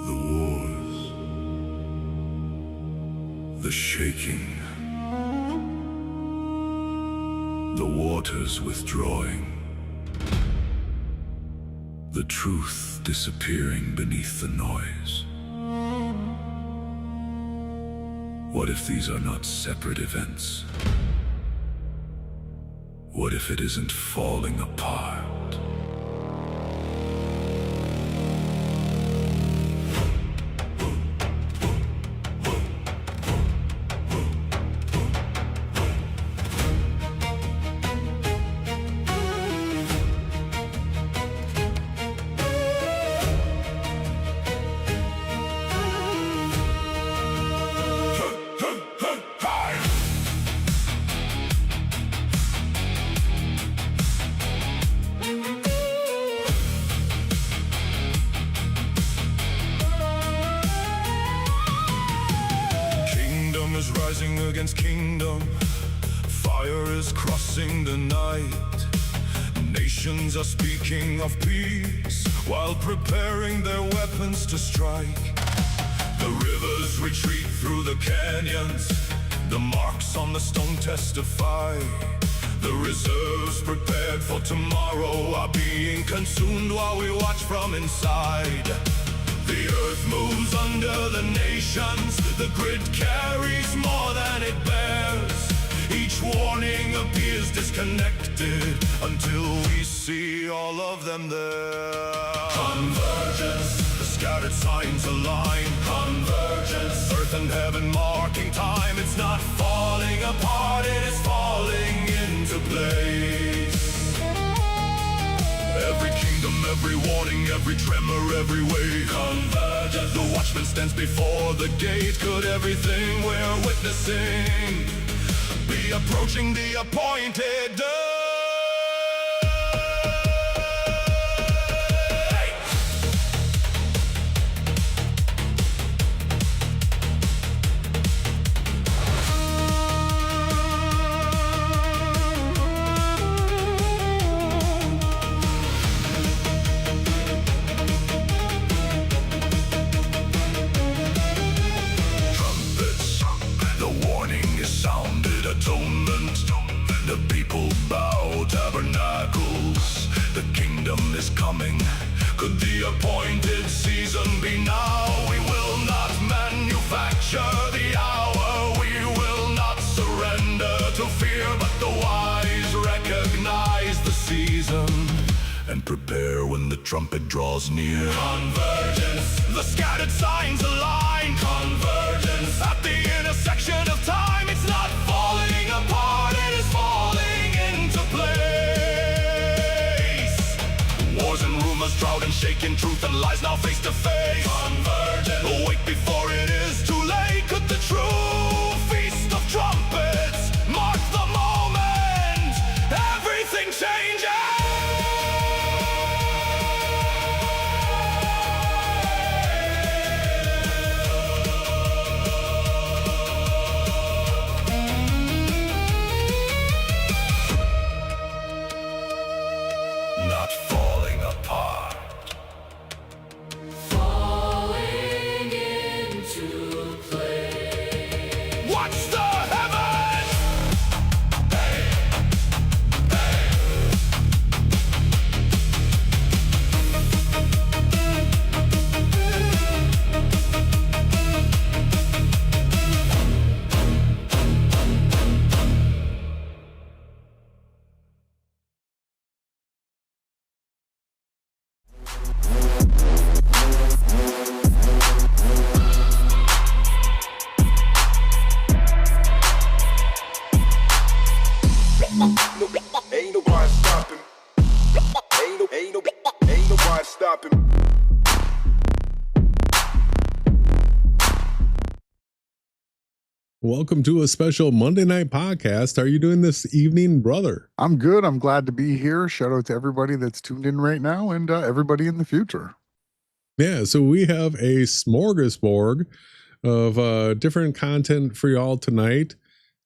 The wars, the shaking, the waters withdrawing, the truth disappearing beneath the noise. What if these are not separate events? What if it isn't falling apart? Rising against kingdom, fire is crossing the night. Nations are speaking of peace while preparing their weapons to strike. The rivers retreat through the canyons, the marks on the stone testify. The reserves prepared for tomorrow are being consumed while we watch from inside. The earth moves under the nations, the grid carries more than it bears. Each warning appears disconnected until we see all of them there. Convergence, the scattered signs align. Convergence, earth and heaven marking time. It's not falling apart, it is falling into place. Every kingdom, every warning, every tremor, every way. Convergence. The watchman stands before the gate. Could everything we're witnessing be approaching the appointed day? The people bow tabernacles. The kingdom is coming. Could the appointed season be now? We will not manufacture the hour. We will not surrender to fear, but the wise recognize the season and prepare when the trumpet draws near. Convergence, the scattered signs align. Convergence, at the intersection of time. It's not falling apart, it is falling into place. Wars and rumors, drought and shaking, truth and lies now face to face. Convergence, awake before it is too late. Could the true Feast of Trumpets mark the moment everything changes? Not falling apart. Falling into place. Watch the heavens! Ain't nobody stopping. Ain't nobody stopping. Welcome to a special Monday night podcast. How are you doing this evening, brother? I'm good. I'm glad to be here. Shout out to everybody that's tuned in right now and everybody in the future. Yeah, so we have a smorgasbord of different content for y'all tonight.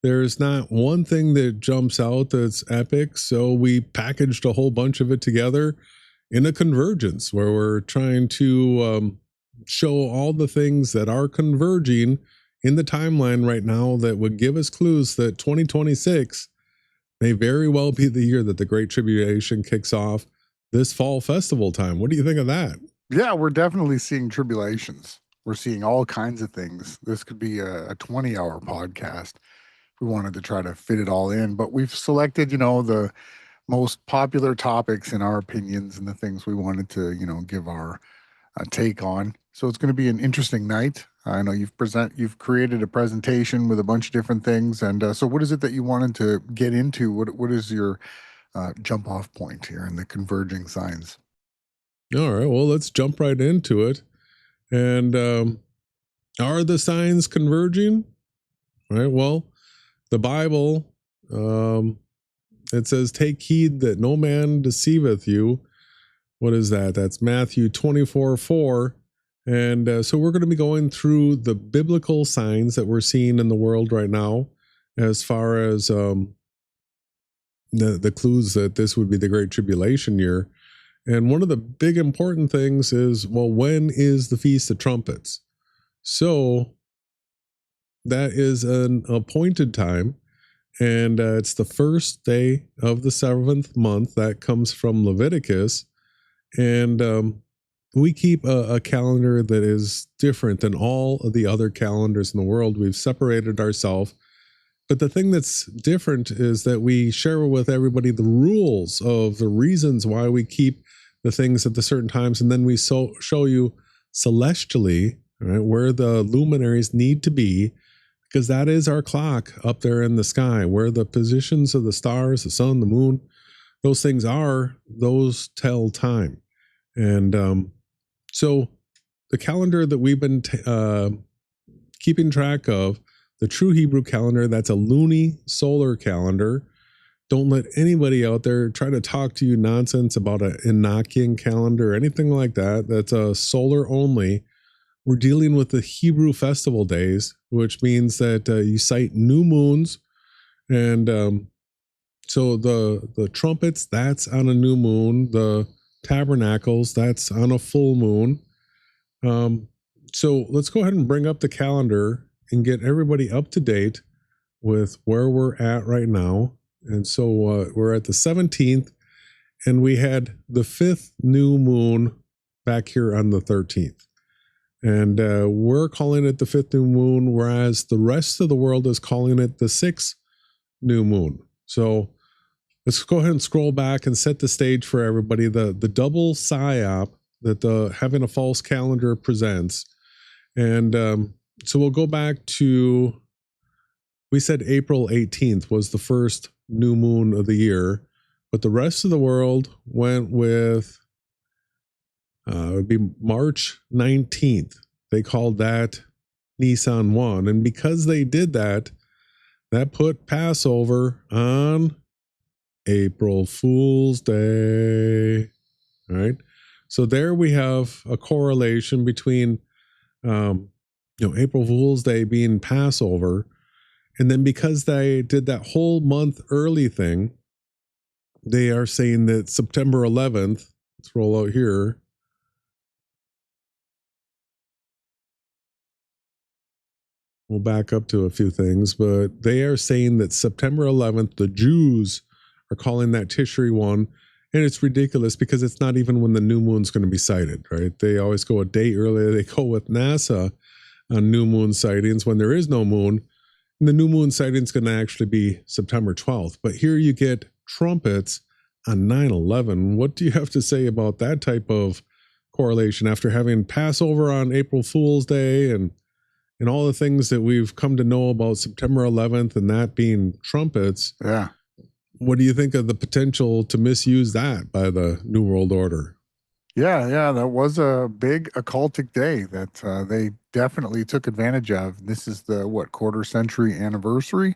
There's not one thing that jumps out that's epic, so we packaged a whole bunch of it together in a convergence where we're trying to show all the things that are converging in the timeline right now that would give us clues that 2026 may very well be the year that the Great Tribulation kicks off this fall festival time. What do you think of that? Yeah, we're definitely seeing tribulations. We're seeing all kinds of things. This could be a 20-hour podcast. We wanted to try to fit it all in, but we've selected, the most popular topics in our opinions and the things we wanted to, give our take on. So it's going to be an interesting night. I know you've created a presentation with a bunch of different things, and so what is it that you wanted to get into? What is your jump off point here in the converging signs? All right, well, let's jump right into it. And are the signs converging? All right, well, the Bible, it says, take heed that no man deceiveth you. What is that? That's Matthew 24:4. And so we're going to be going through the biblical signs that we're seeing in the world right now, as far as the clues that this would be the Great Tribulation year. And one of the big important things is, well, when is the Feast of Trumpets? So that is an appointed time, and it's the first day of the 7th month. That comes from Leviticus. And we keep a calendar that is different than all of the other calendars in the world. We've separated ourselves. But the thing that's different is that we share with everybody the rules of the reasons why we keep the things at the certain times. And then we show you celestially, right, where the luminaries need to be, because that is our clock up there in the sky, where the positions of the stars, the sun, the moon, those things are, those tell time. And so the calendar that we've been keeping track of, the true Hebrew calendar, that's a luni solar calendar. Don't let anybody out there try to talk to you nonsense about an Enochian calendar or anything like that. That's a solar only. We're dealing with the Hebrew festival days, which means that you cite new moons. And so the trumpets, that's on a new moon. The tabernacles, that's on a full moon. So let's go ahead and bring up the calendar and get everybody up to date with where we're at right now. And so we're at the 17th, and we had the 5th new moon back here on the 13th. And we're calling it the 5th new moon, whereas the rest of the world is calling it the 6th new moon. So let's go ahead and scroll back and set the stage for everybody. The double psyop that the having a false calendar presents. And so we'll go back to, we said April 18th was the first new moon of the year, but the rest of the world went with, it would be March 19th. They called that Nisan 1. And because they did that, that put Passover on April Fool's Day. All right. So there we have a correlation between, April Fool's Day being Passover. And then because they did that whole month early thing, they are saying that September 11th, let's roll out here. We'll back up to a few things, but they are saying that September 11th, the Jews are calling that Tishri 1. And it's ridiculous because it's not even when the new moon's going to be sighted, right? They always go a day earlier. They go with NASA on new moon sightings when there is no moon. And the new moon sighting is going to actually be September 12th. But here you get trumpets on 9/11. What do you have to say about that type of correlation after having Passover on April Fool's Day and all the things that we've come to know about September 11th and that being trumpets? Yeah. What do you think of the potential to misuse that by the New World Order? Yeah, that was a big occultic day that they definitely took advantage of. This is the, quarter century anniversary.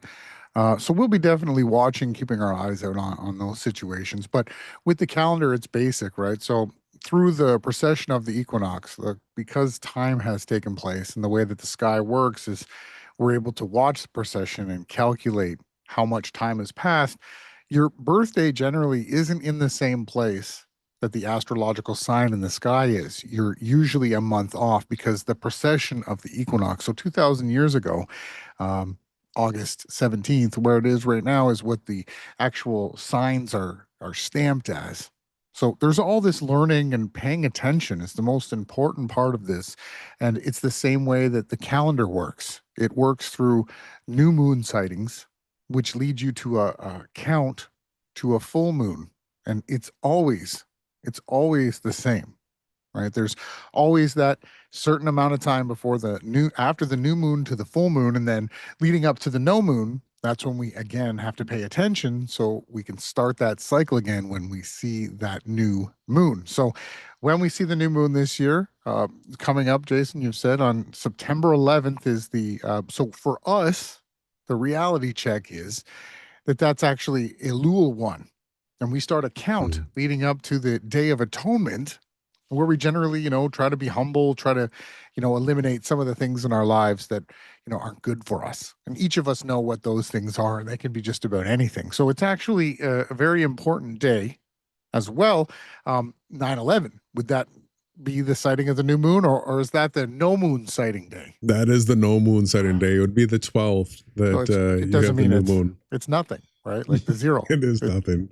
So we'll be definitely watching, keeping our eyes out on those situations. But with the calendar, it's basic, right? So through the precession of the equinox, because time has taken place and the way that the sky works is we're able to watch the precession and calculate how much time has passed. Your birthday generally isn't in the same place that the astrological sign in the sky is, you're usually a month off because the precession of the equinox. So 2,000 years ago, August 17th, where it is right now, is what the actual signs are stamped as. So there's all this learning and paying attention is the most important part of this. And it's the same way that the calendar works. It works through new moon sightings, which leads you to a count to a full moon. And it's always the same, right? There's always that certain amount of time after the new moon to the full moon, and then leading up to the no moon. That's when we again have to pay attention so we can start that cycle again when we see that new moon. So when we see the new moon this year, coming up, Jason, you've said on September 11th is so for us, the reality check is that's actually Elul 1. And we start a count leading up to the Day of Atonement, where we generally, try to be humble, try to, eliminate some of the things in our lives that, aren't good for us. And each of us know what those things are, and they can be just about anything. So it's actually a very important day as well. 9/11, would that be the sighting of the new moon, or is that the no moon sighting day? That is the no moon sighting day. It would be the 12th that So it you doesn't have the mean new moon. it's nothing, right? Like the zero. It is nothing.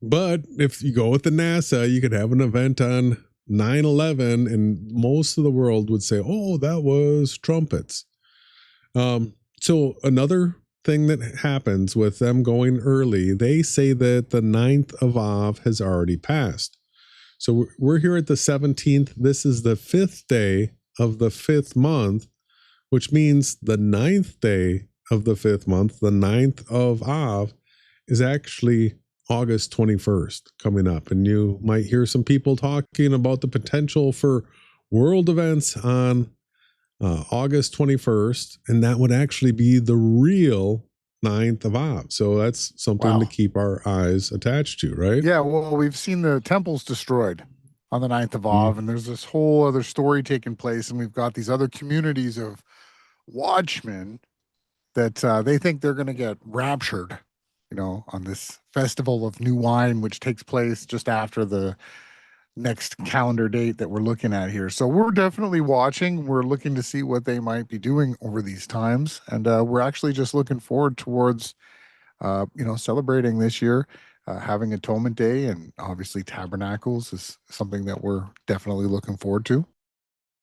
But if you go with the NASA, you could have an event on 9/11, and most of the world would say, oh, that was trumpets. So another thing that happens with them going early, they say that the 9th of Av has already passed. So we're here at the 17th. This is the 5th day of the 5th month, which means the 9th day of the 5th month, the 9th of Av, is actually August 21st coming up. And you might hear some people talking about the potential for world events on August 21st, and that would actually be the real 9th of Av. So that's something to keep our eyes attached to, right? Yeah, well, we've seen the temples destroyed on the 9th of Av, and there's this whole other story taking place, and we've got these other communities of watchmen that they think they're going to get raptured, on this festival of new wine, which takes place just after the next calendar date that we're looking at here. So we're definitely watching. We're looking to see what they might be doing over these times. And we're actually just looking forward towards, celebrating this year, having Atonement Day, and obviously Tabernacles is something that we're definitely looking forward to.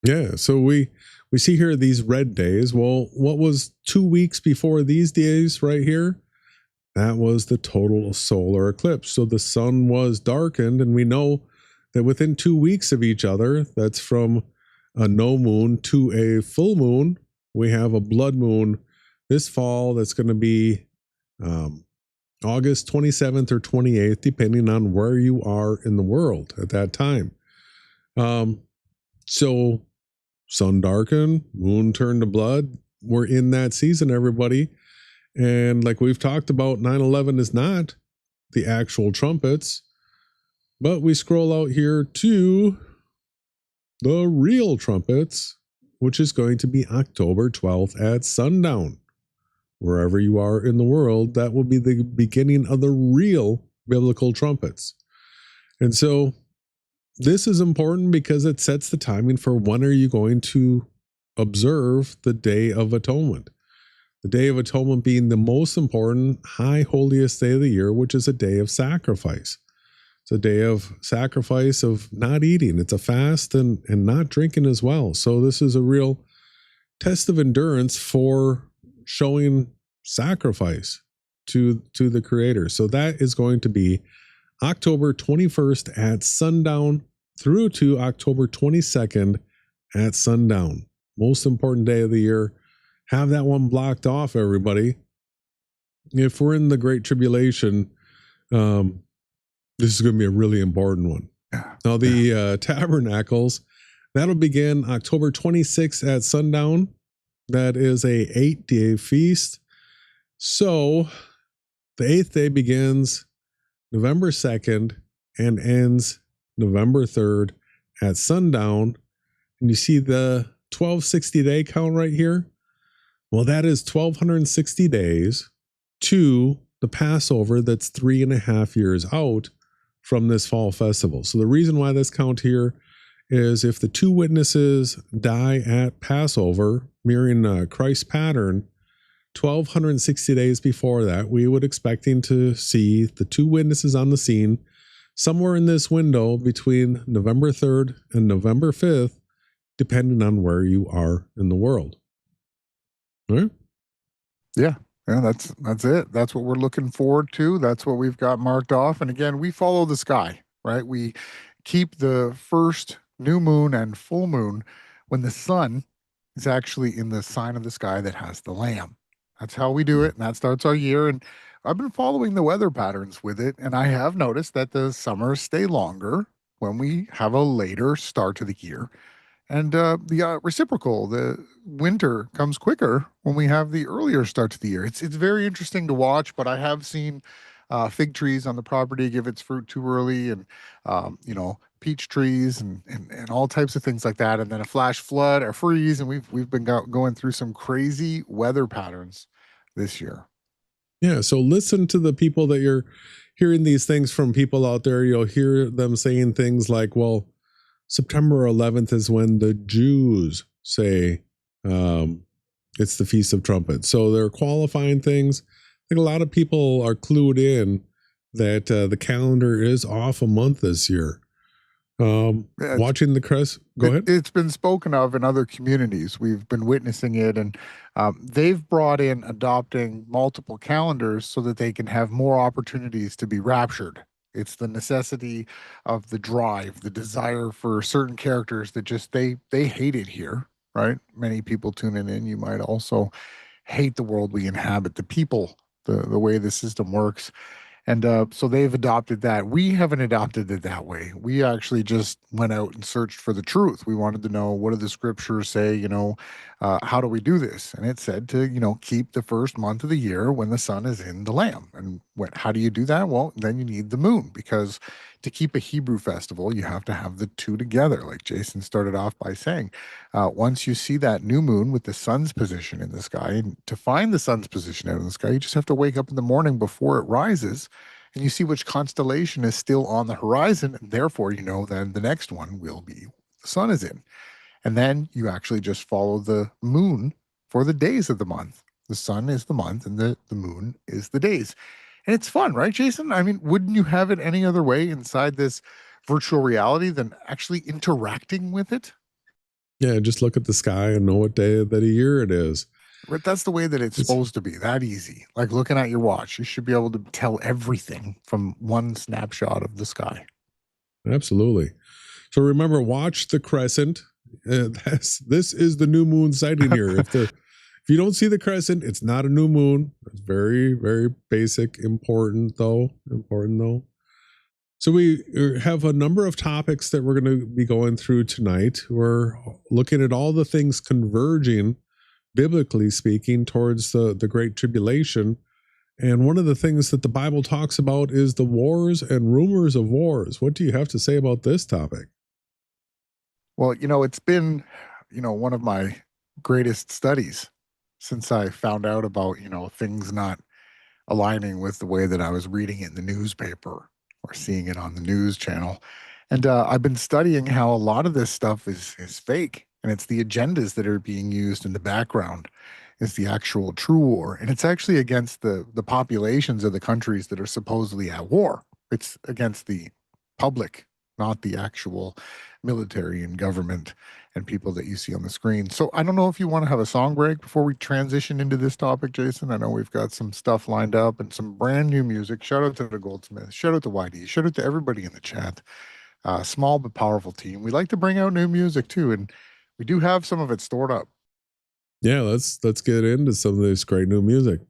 Yeah. So we see here these red days. Well, what was 2 weeks before these days right here? That was the total solar eclipse. So the sun was darkened, and we know that within 2 weeks of each other, that's from a no moon to a full moon, we have a blood moon this fall that's going to be August 27th or 28th, depending on where you are in the world at that time. So sun darkened, moon turned to blood. We're in that season, everybody. And like we've talked about, 9/11 is not the actual trumpets, but we scroll out here to the real trumpets, which is going to be October 12th at sundown. Wherever you are in the world, that will be the beginning of the real biblical trumpets. And so this is important because it sets the timing for when are you going to observe the Day of Atonement. The Day of Atonement being the most important, high holiest day of the year, which is a day of sacrifice. It's a day of sacrifice of not eating. It's a fast and not drinking as well. So this is a real test of endurance for showing sacrifice to the Creator. So that is going to be October 21st at sundown through to October 22nd at sundown. Most important day of the year. Have that one blocked off, everybody. If we're in the Great Tribulation, this is going to be a really important one. Now, the tabernacles, that'll begin October 26th at sundown. That is a 8-day feast. So the 8th day begins November 2nd and ends November 3rd at sundown. And you see the 1260 day count right here? Well, that is 1260 days to the Passover that's 3.5 years out from this fall festival. So the reason why this count here is if the 2 witnesses die at Passover, mirroring Christ's pattern, 1,260 days before that, we would expecting to see the 2 witnesses on the scene somewhere in this window between November 3rd and November 5th, depending on where you are in the world. All right? Yeah, that's it. That's what we're looking forward to. That's what we've got marked off. And again, we follow the sky, right? We keep the first new moon and full moon when the sun is actually in the sign of the sky that has the lamb. That's how we do it, and that starts our year. And I've been following the weather patterns with it, and I have noticed that the summers stay longer when we have a later start to the year. And the reciprocal, the winter comes quicker when we have the earlier start to the year. It's very interesting to watch, but I have seen fig trees on the property give its fruit too early, and peach trees and all types of things like that. And then a flash flood or freeze, and we've been going through some crazy weather patterns this year. Yeah, so listen to the people that you're hearing these things from people out there. You'll hear them saying things like, well, September 11th is when the Jews say it's the Feast of Trumpets. So they're qualifying things. I think a lot of people are clued in that the calendar is off a month this year. Watching the crest, go ahead. It's been spoken of in other communities. We've been witnessing it, and they've brought in adopting multiple calendars so that they can have more opportunities to be raptured. It's the necessity of the drive, the desire for certain characters that just they hate it here, right? Many people tuning in, you might also hate the world we inhabit, the people, the way the system works. And so they've adopted that. We haven't adopted it that way. We actually just went out and searched for the truth. We wanted to know, what do the scriptures say, how do we do this? And it said to, keep the first month of the year when the sun is in the lamb. And how do you do that? Well, then you need the moon, because to keep a Hebrew festival, you have to have the 2 together, like Jason started off by saying. Once you see that new moon with the sun's position in the sky, and to find the sun's position out in the sky, you just have to wake up in the morning before it rises, and you see which constellation is still on the horizon, and therefore then the next one will be the sun is in. And then you actually just follow the moon for the days of the month. The sun is the month, and the moon is the days. And it's fun, right, Jason? I mean, wouldn't you have it any other way inside this virtual reality than actually interacting with it? Yeah, just look at the sky and know what day of the year it is. But that's the way that it's supposed to be, that easy. Like looking at your watch, you should be able to tell everything from one snapshot of the sky. Absolutely. So remember, watch the crescent. This is the new moon sighting here. If you don't see the crescent, it's not a new moon. It's very, very basic, important though. So we have a number of topics that we're going to be going through tonight. We're looking at all the things converging, biblically speaking, towards the Great Tribulation. And one of the things that the Bible talks about is the wars and rumors of wars. What do you have to say about this topic? Well, it's been, one of my greatest studies since I found out about, things not aligning with the way that I was reading it in the newspaper or seeing it on the news channel. And I've been studying how a lot of this stuff is fake, and it's the agendas that are being used in the background is the actual true war. And it's actually against the populations of the countries that are supposedly at war. It's against the public, not the actual military and government and people that you see on the screen. So I don't know if you want to have a song break before we transition into this topic, Jason. I know we've got some stuff lined up and some brand new music. Shout out to the Goldsmith. Shout out to YD. Shout out to everybody in the chat. Small but powerful team. We like to bring out new music too, and we do have some of it stored up. Yeah, let's get into some of this great new music.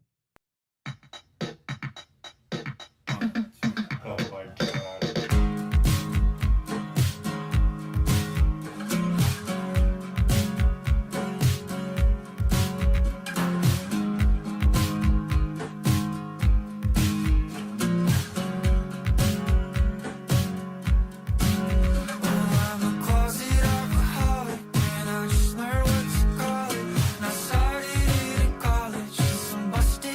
Busted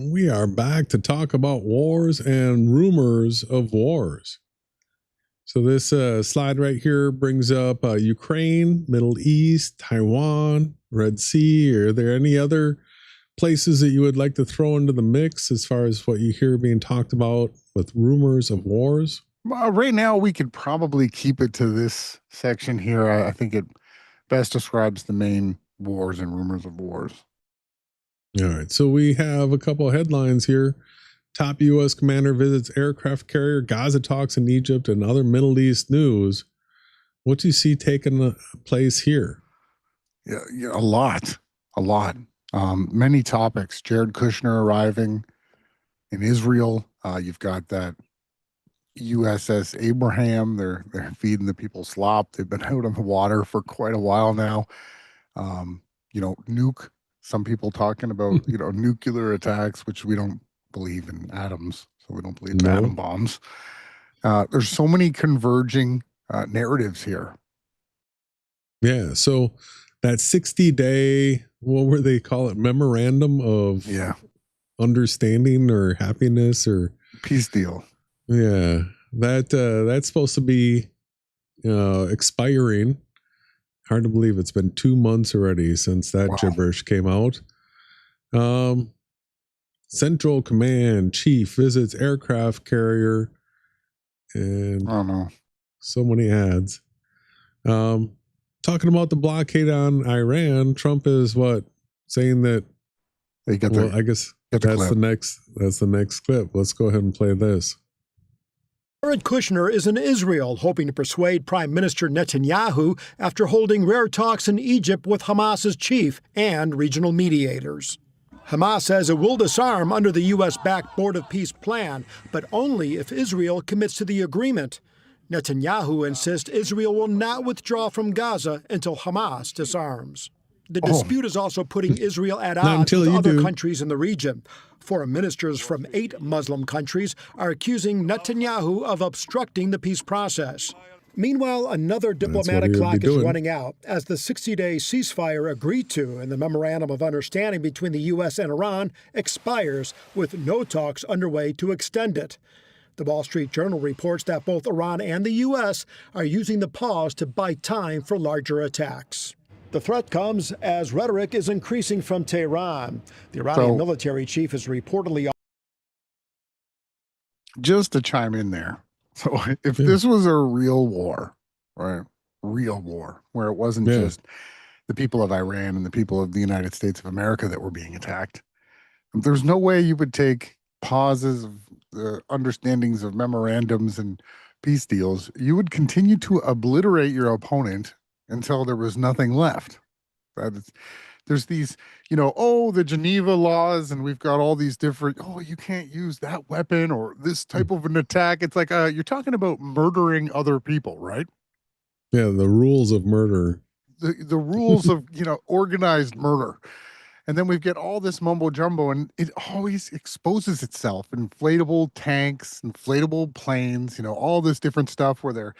We are back to talk about wars and rumors of wars. So this slide right here brings up Ukraine, Middle East, Taiwan, Red Sea. Are there any other places that you would like to throw into the mix as far as what you hear being talked about with rumors of wars? Right now, we could probably keep it to this section here. I think it best describes the main wars and rumors of wars. All right. So we have a couple of headlines here. Top U.S. commander visits aircraft carrier, Gaza talks in Egypt, and other Middle East news. What do you see taking place here? Yeah, a lot. Many topics. Jared Kushner arriving in Israel. You've got that USS Abraham. They're feeding the people slop. They've been out on the water for quite a while now. Nuke. Some people talking about nuclear attacks, which we don't believe in atoms, so we don't believe in atom bombs. There's so many converging narratives here. Yeah. So that 60-day, what were they call it? Memorandum of understanding or happiness or peace deal. Yeah. That's supposed to be expiring. Hard to believe it's been 2 months already since that gibberish came out. Central Command Chief visits aircraft carrier, and I don't know. So many ads. Talking about the blockade on Iran, Trump is saying that they got I guess that's the next clip. Let's go ahead and play this. Jared Kushner is in Israel, hoping to persuade Prime Minister Netanyahu after holding rare talks in Egypt with Hamas's chief and regional mediators. Hamas says it will disarm under the U.S.-backed Board of Peace plan, but only if Israel commits to the agreement. Netanyahu insists Israel will not withdraw from Gaza until Hamas disarms. The dispute is also putting Israel at odds with other countries in the region. Foreign ministers from 8 Muslim countries are accusing Netanyahu of obstructing the peace process. Meanwhile, another diplomatic clock is running out as the 60-day ceasefire agreed to in the Memorandum of Understanding between the U.S. and Iran expires, with no talks underway to extend it. The Wall Street Journal reports that both Iran and the U.S. are using the pause to buy time for larger attacks. The threat comes as rhetoric is increasing from Tehran. The Iranian military chief is reportedly... Just to chime in there. So if this was a real war, right? Real war, where it wasn't just the people of Iran and the people of the United States of America that were being attacked, there's no way you would take pauses of the understandings of memorandums and peace deals. You would continue to obliterate your opponent until there was nothing left. There's these, the Geneva laws, and we've got all these different, you can't use that weapon or this type of an attack. It's like, you're talking about murdering other people, right? Yeah, the rules of murder. The rules of, organized murder. And then we've got all this mumbo jumbo, and it always exposes itself. Inflatable tanks, inflatable planes, all this different stuff where they're,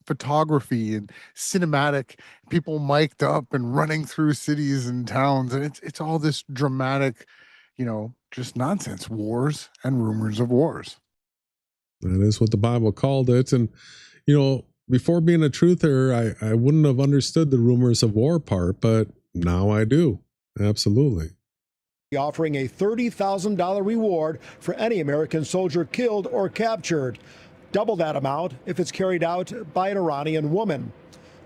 photography and cinematic, people mic'd up and running through cities and towns. And it's all this dramatic, just nonsense, wars and rumors of wars. That is what the Bible called it. And, before being a truther, I wouldn't have understood the rumors of war part, but now I do. Absolutely. Offering a $30,000 reward for any American soldier killed or captured. Double that amount if it's carried out by an Iranian woman.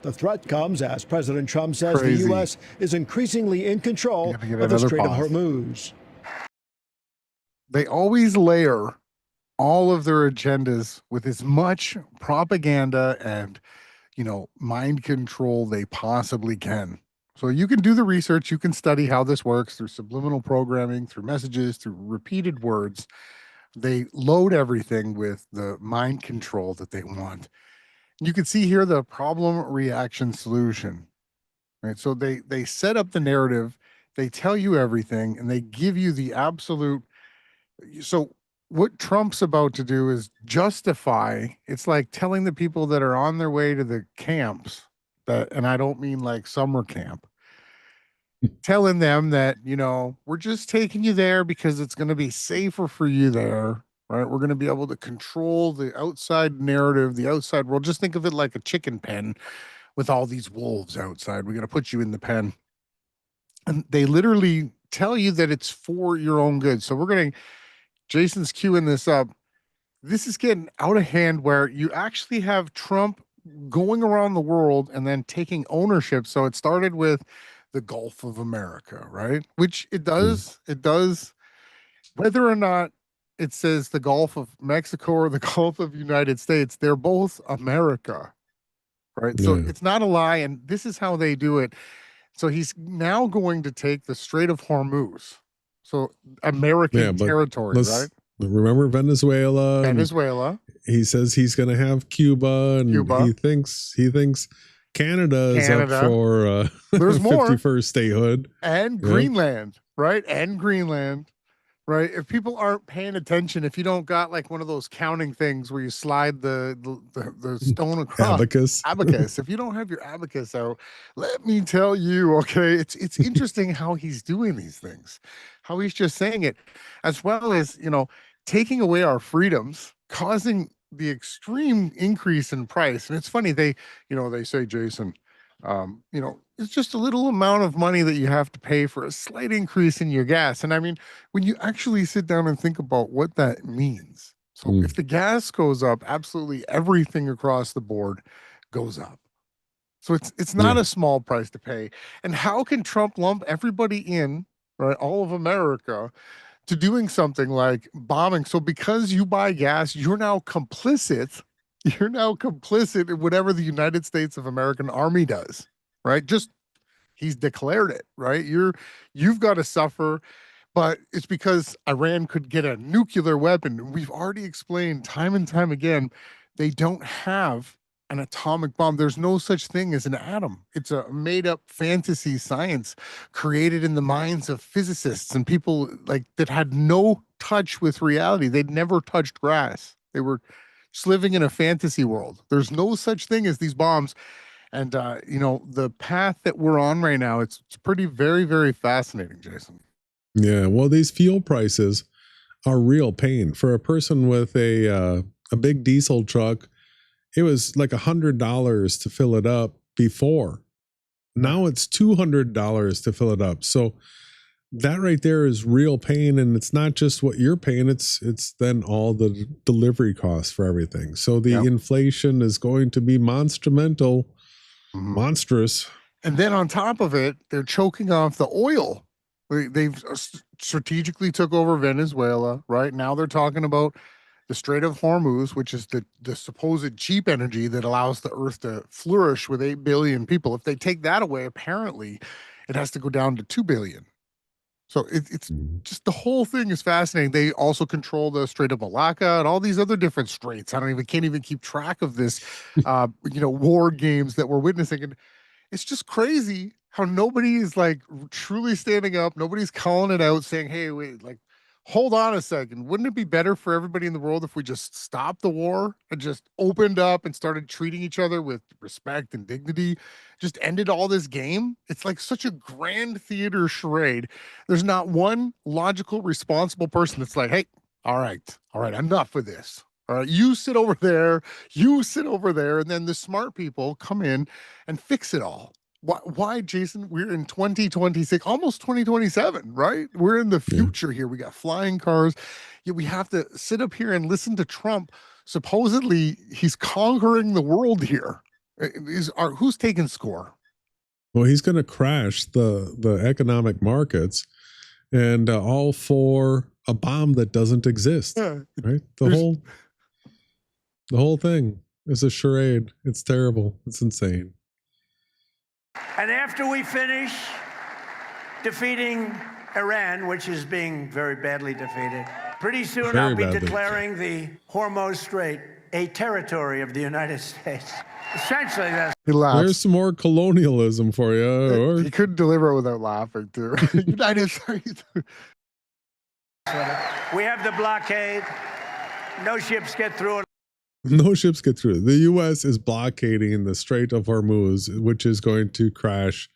The threat comes as President Trump says the U.S. is increasingly in control of the Strait of Hormuz. They always layer all of their agendas with as much propaganda and, mind control they possibly can. So you can do the research, you can study how this works through subliminal programming, through messages, through repeated words. They load everything with the mind control that they want. You can see here the problem, reaction, solution. Right? So they set up the narrative, they tell you everything, and they give you the absolute. So what Trump's about to do is justify. It's like telling the people that are on their way to the camps that, and I don't mean like summer camp, telling them that, you know, we're just taking you there because it's going to be safer for you there, right? We're going to be able to control the outside narrative, the outside world. Just think of it like a chicken pen with all these wolves outside. We're going to put you in the pen. And they literally tell you that it's for your own good. So we're going to, Jason's queuing this up. This is getting out of hand where you actually have Trump going around the world and then taking ownership. So it started with the Gulf of America, right? Which it does. It does. Whether or not it says the Gulf of Mexico or the Gulf of United States, they're both America, right? So it's not a lie. And this is how they do it. So he's now going to take the Strait of Hormuz. So American territory, right? Remember Venezuela? Venezuela. He says he's going to have Cuba, and he thinks Canada is up for there's more 51st statehood, and Greenland, right? And Greenland, right? If people aren't paying attention, if you don't got like one of those counting things where you slide the stone across abacus, if you don't have your abacus out, let me tell you, okay, it's interesting how he's doing these things, how he's just saying it, as well as, you know, taking away our freedoms, causing the extreme increase in price. And it's funny, they say, Jason, you know, it's just a little amount of money that you have to pay for a slight increase in your gas. And I mean, when you actually sit down and think about what that means. So if the gas goes up, absolutely everything across the board goes up. So it's not a small price to pay. And how can Trump lump everybody in, right, all of America, to doing something like bombing? So because you buy gas, you're now complicit. You're now complicit in whatever the United States of American Army does, right? Just he's declared it, right? You've got to suffer, but it's because Iran could get a nuclear weapon. We've already explained time and time again, they don't have an atomic bomb. There's no such thing as an atom. It's a made-up fantasy science created in the minds of physicists and people like that had no touch with reality. They'd never touched grass. They were just living in a fantasy world. There's no such thing as these bombs. And you know, the path that we're on right now, it's pretty very, very fascinating, Jason. Yeah, well, these fuel prices are real pain for a person with a big diesel truck. It was like $100 to fill it up before. Now it's $200 to fill it up. So that right there is real pain, and it's not just what you're paying. It's then all the delivery costs for everything. So the inflation is going to be monstrous. And then on top of it, they're choking off the oil. They've strategically took over Venezuela, right? Now they're talking about the Strait of Hormuz, which is the supposed cheap energy that allows the earth to flourish with 8 billion people. If they take that away, apparently it has to go down to 2 billion. So it's just, the whole thing is fascinating. They also control the Strait of Malacca and all these other different straits. Can't even keep track of this, you know, war games that we're witnessing. And it's just crazy how nobody is like truly standing up. Nobody's calling it out, saying, hey, wait, like, hold on a second. Wouldn't it be better for everybody in the world if we just stopped the war and just opened up and started treating each other with respect and dignity? Just ended all this game? It's like such a grand theater charade. There's not one logical, responsible person that's like, hey, all right, enough of this. All right, you sit over there, and then the smart people come in and fix it all. Why, Jason? We're in 2026, almost 2027, right? We're in the future here. We got flying cars. Yet we have to sit up here and listen to Trump. Supposedly, he's conquering the world here. Who's taking score? Well, he's going to crash the economic markets, and all for a bomb that doesn't exist. Yeah. Right? The whole thing is a charade. It's terrible. It's insane. And after we finish defeating Iran, which is being very badly defeated, pretty soon I'll be declaring the Hormuz Strait a territory of the United States. Essentially, that's... There's some more colonialism for you. He couldn't deliver it without laughing, too. United States. We have the blockade. No ships get through it. No ships get through. The U.S. is blockading the Strait of Hormuz, which is going to crash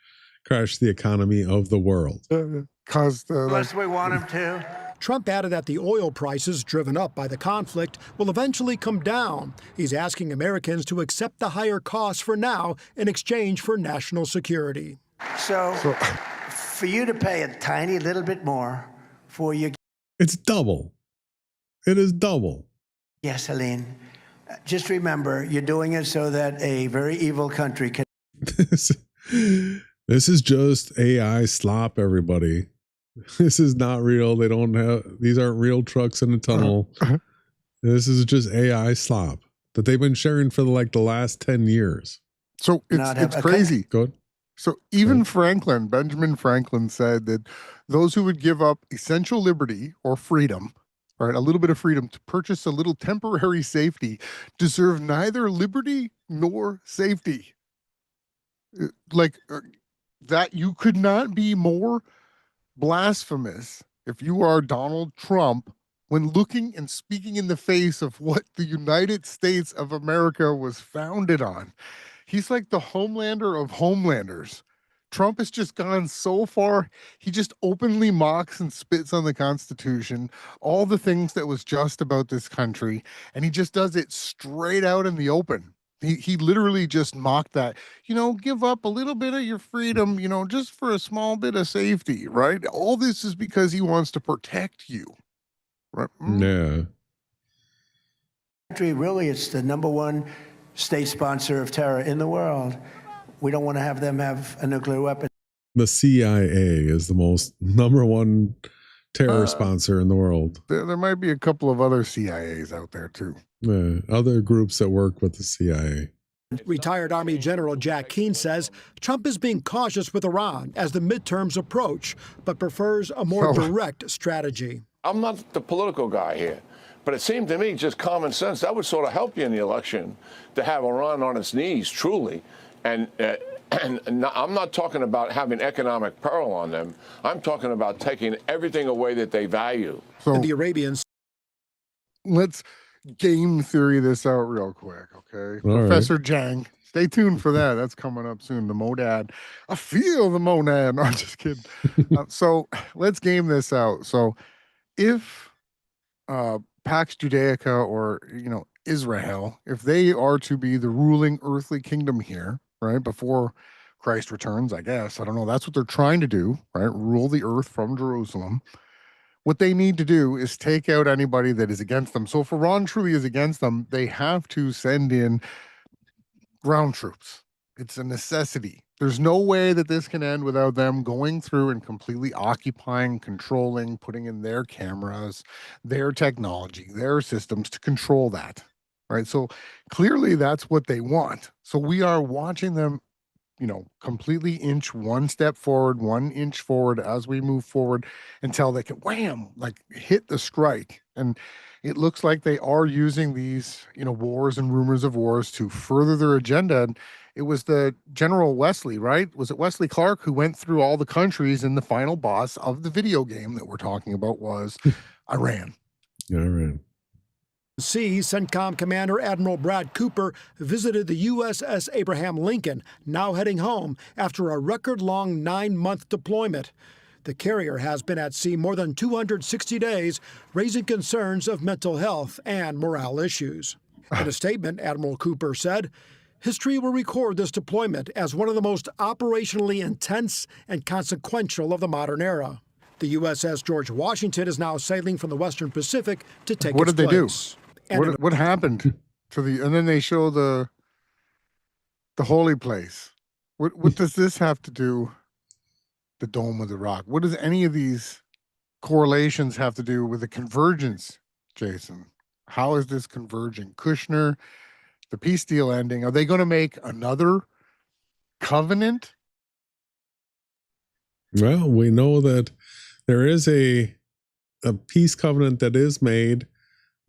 crash the economy of the world. Unless we want him to. Trump added that the oil prices driven up by the conflict will eventually come down. He's asking Americans to accept the higher costs for now in exchange for national security. So for you to pay a tiny little bit more for your... It's double. It is double. Gasoline. Just remember, you're doing it so that a very evil country can... This is just AI slop, everybody. This is not real. They don't have, these aren't real trucks in a tunnel. This is just AI slop that they've been sharing for the last 10 years. So it's crazy. Go ahead. So even Benjamin Franklin said that those who would give up essential liberty or freedom, right, a little bit of freedom to purchase a little temporary safety, deserve neither liberty nor safety. That you could not be more blasphemous if you are Donald Trump when looking and speaking in the face of what the United States of America was founded on. He's like the homelander of homelanders. Trump has just gone so far. He just openly mocks and spits on the Constitution, all the things that was just about this country, and he just does it straight out in the open. He literally just mocked that, give up a little bit of your freedom, just for a small bit of safety, right? All this is because he wants to protect you. Right? Yeah. Really, it's the #1 state sponsor of terror in the world. We don't want to have them have a nuclear weapon. The CIA is the most #1 terror sponsor in the world. There might be a couple of other CIAs out there too. Other groups that work with the CIA. Retired Army General Jack Keane says Trump is being cautious with Iran as the midterms approach, but prefers a more direct strategy. I'm not the political guy here, but it seemed to me just common sense. That would sort of help you in the election to have Iran on its knees, truly. And I'm not talking about having economic peril on them. I'm talking about taking everything away that they value. So the Arabians. Let's game theory this out real quick, okay? All Professor Jiang, stay tuned for that. That's coming up soon. The monad. I feel the monad. No, I'm just kidding. So let's game this out. So if Pax Judaica or, Israel, if they are to be the ruling earthly kingdom here, right, before Christ returns, I guess, I don't know, that's what they're trying to do, right? Rule the earth from Jerusalem. What they need to do is take out anybody that is against them. So if Iran truly is against them, they have to send in ground troops. It's a necessity. There's no way that this can end without them going through and completely occupying, controlling, putting in their cameras, their technology, their systems to control that, right? So clearly that's what they want. So we are watching them, completely inch one step forward, 1 inch forward as we move forward until they can wham, hit the strike. And it looks like they are using these, wars and rumors of wars to further their agenda. And it was the General Wesley, right? Was it Wesley Clark who went through all the countries, and the final boss of the video game that we're talking about was Iran. Iran. CENTCOM Commander Admiral Brad Cooper visited the USS Abraham Lincoln, now heading home after a record-long 9-month deployment. The carrier has been at sea more than 260 days, raising concerns of mental health and morale issues. In a statement, Admiral Cooper said, "History will record this deployment as one of the most operationally intense and consequential of the modern era." The USS George Washington is now sailing from the Western Pacific to take its place. What did they do? What happened to and then they show the holy place. What does this have to do? The Dome of the Rock. What does any of these correlations have to do with the convergence, Jason? How is this converging? Kushner, the peace deal ending. Are they going to make another covenant? Well, we know that there is a peace covenant that is made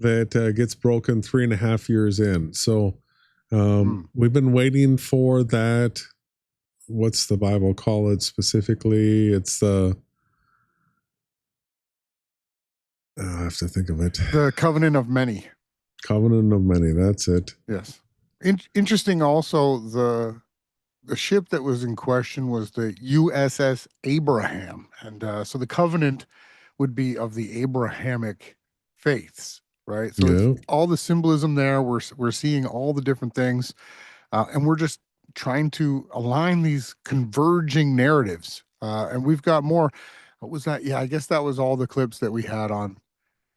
that gets broken 3.5 years in. So we've been waiting for that. What's the Bible call it specifically? It's the I have to think of it. The covenant of many. Covenant of many. That's it. Yes. Interesting. Also, the the ship that was in question was the USS Abraham. And so the covenant would be of the Abrahamic faiths, right? So it's all the symbolism there. We're seeing all the different things. And we're just trying to align these converging narratives. And we've got more. What was that? Yeah, I guess that was all the clips that we had on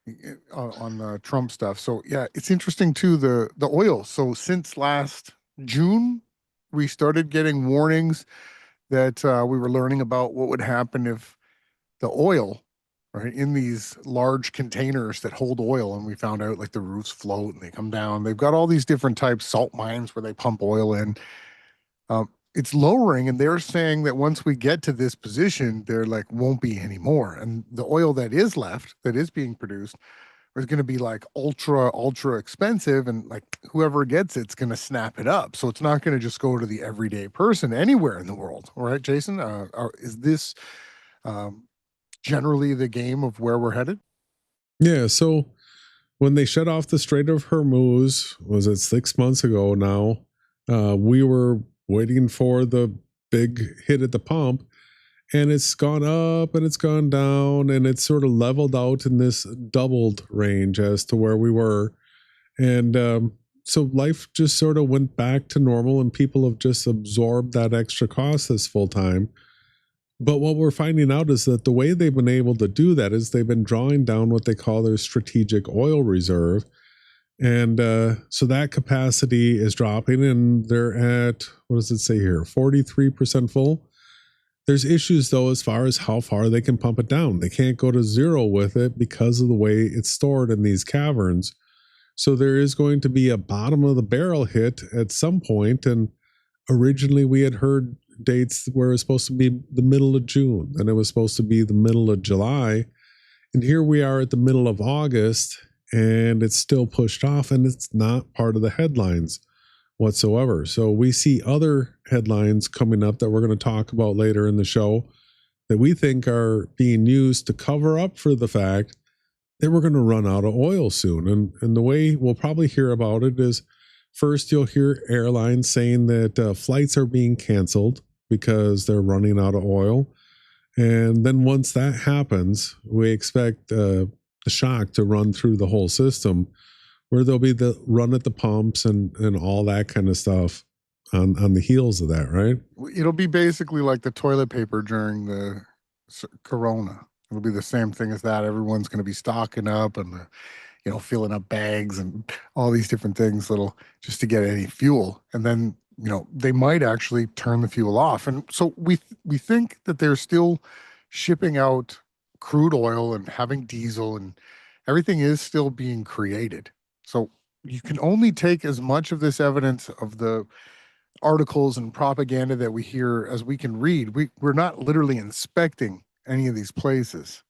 the Trump stuff. So yeah, it's interesting too, the oil. So since last June, we started getting warnings that we were learning about what would happen if the oil, right, in these large containers that hold oil, and we found out like the roofs float and they come down. They've got all these different types, salt mines where they pump oil in. It's lowering, and they're saying that once we get to this position, there like won't be any more. And the oil that is left, that is being produced, is going to be like ultra expensive, and like whoever gets it's going to snap it up. So it's not going to just go to the everyday person anywhere in the world. All right, Jason, is this generally the game of where we're headed? Yeah. So when they shut off the Strait of Hormuz, was it 6 months ago now? We were waiting for the big hit at the pump, and it's gone up and it's gone down, and it's sort of leveled out in this doubled range as to where we were. And so life just sort of went back to normal, and people have just absorbed that extra cost this full time. But what we're finding out is that the way they've been able to do that is they've been drawing down what they call their strategic oil reserve. And so that capacity is dropping, and they're at, what does it say here, 43% full. There's issues, though, as far as how far they can pump it down. They can't go to zero with it because of the way it's stored in these caverns. So there is going to be a bottom of the barrel hit at some point. And originally we had heard dates where it was supposed to be the middle of June, and it was supposed to be the middle of July. And here we are at the middle of August, and it's still pushed off, and it's not part of the headlines whatsoever. So we see other headlines coming up that we're going to talk about later in the show that we think are being used to cover up for the fact that we're going to run out of oil soon. And the way we'll probably hear about it is, first you'll hear airlines saying that flights are being canceled because they're running out of oil. And then once that happens, we expect the shock to run through the whole system, where there'll be the run at the pumps and all that kind of stuff on the heels of that, right? It'll be basically like the toilet paper during the Corona. It'll be the same thing as that. Everyone's going to be stocking up and, filling up bags and all these different things just to get any fuel. And then, they might actually turn the fuel off. And so we think that they're still shipping out crude oil and having diesel, and everything is still being created. So you can only take as much of this evidence of the articles and propaganda that we hear as we can read. We're not literally inspecting any of these places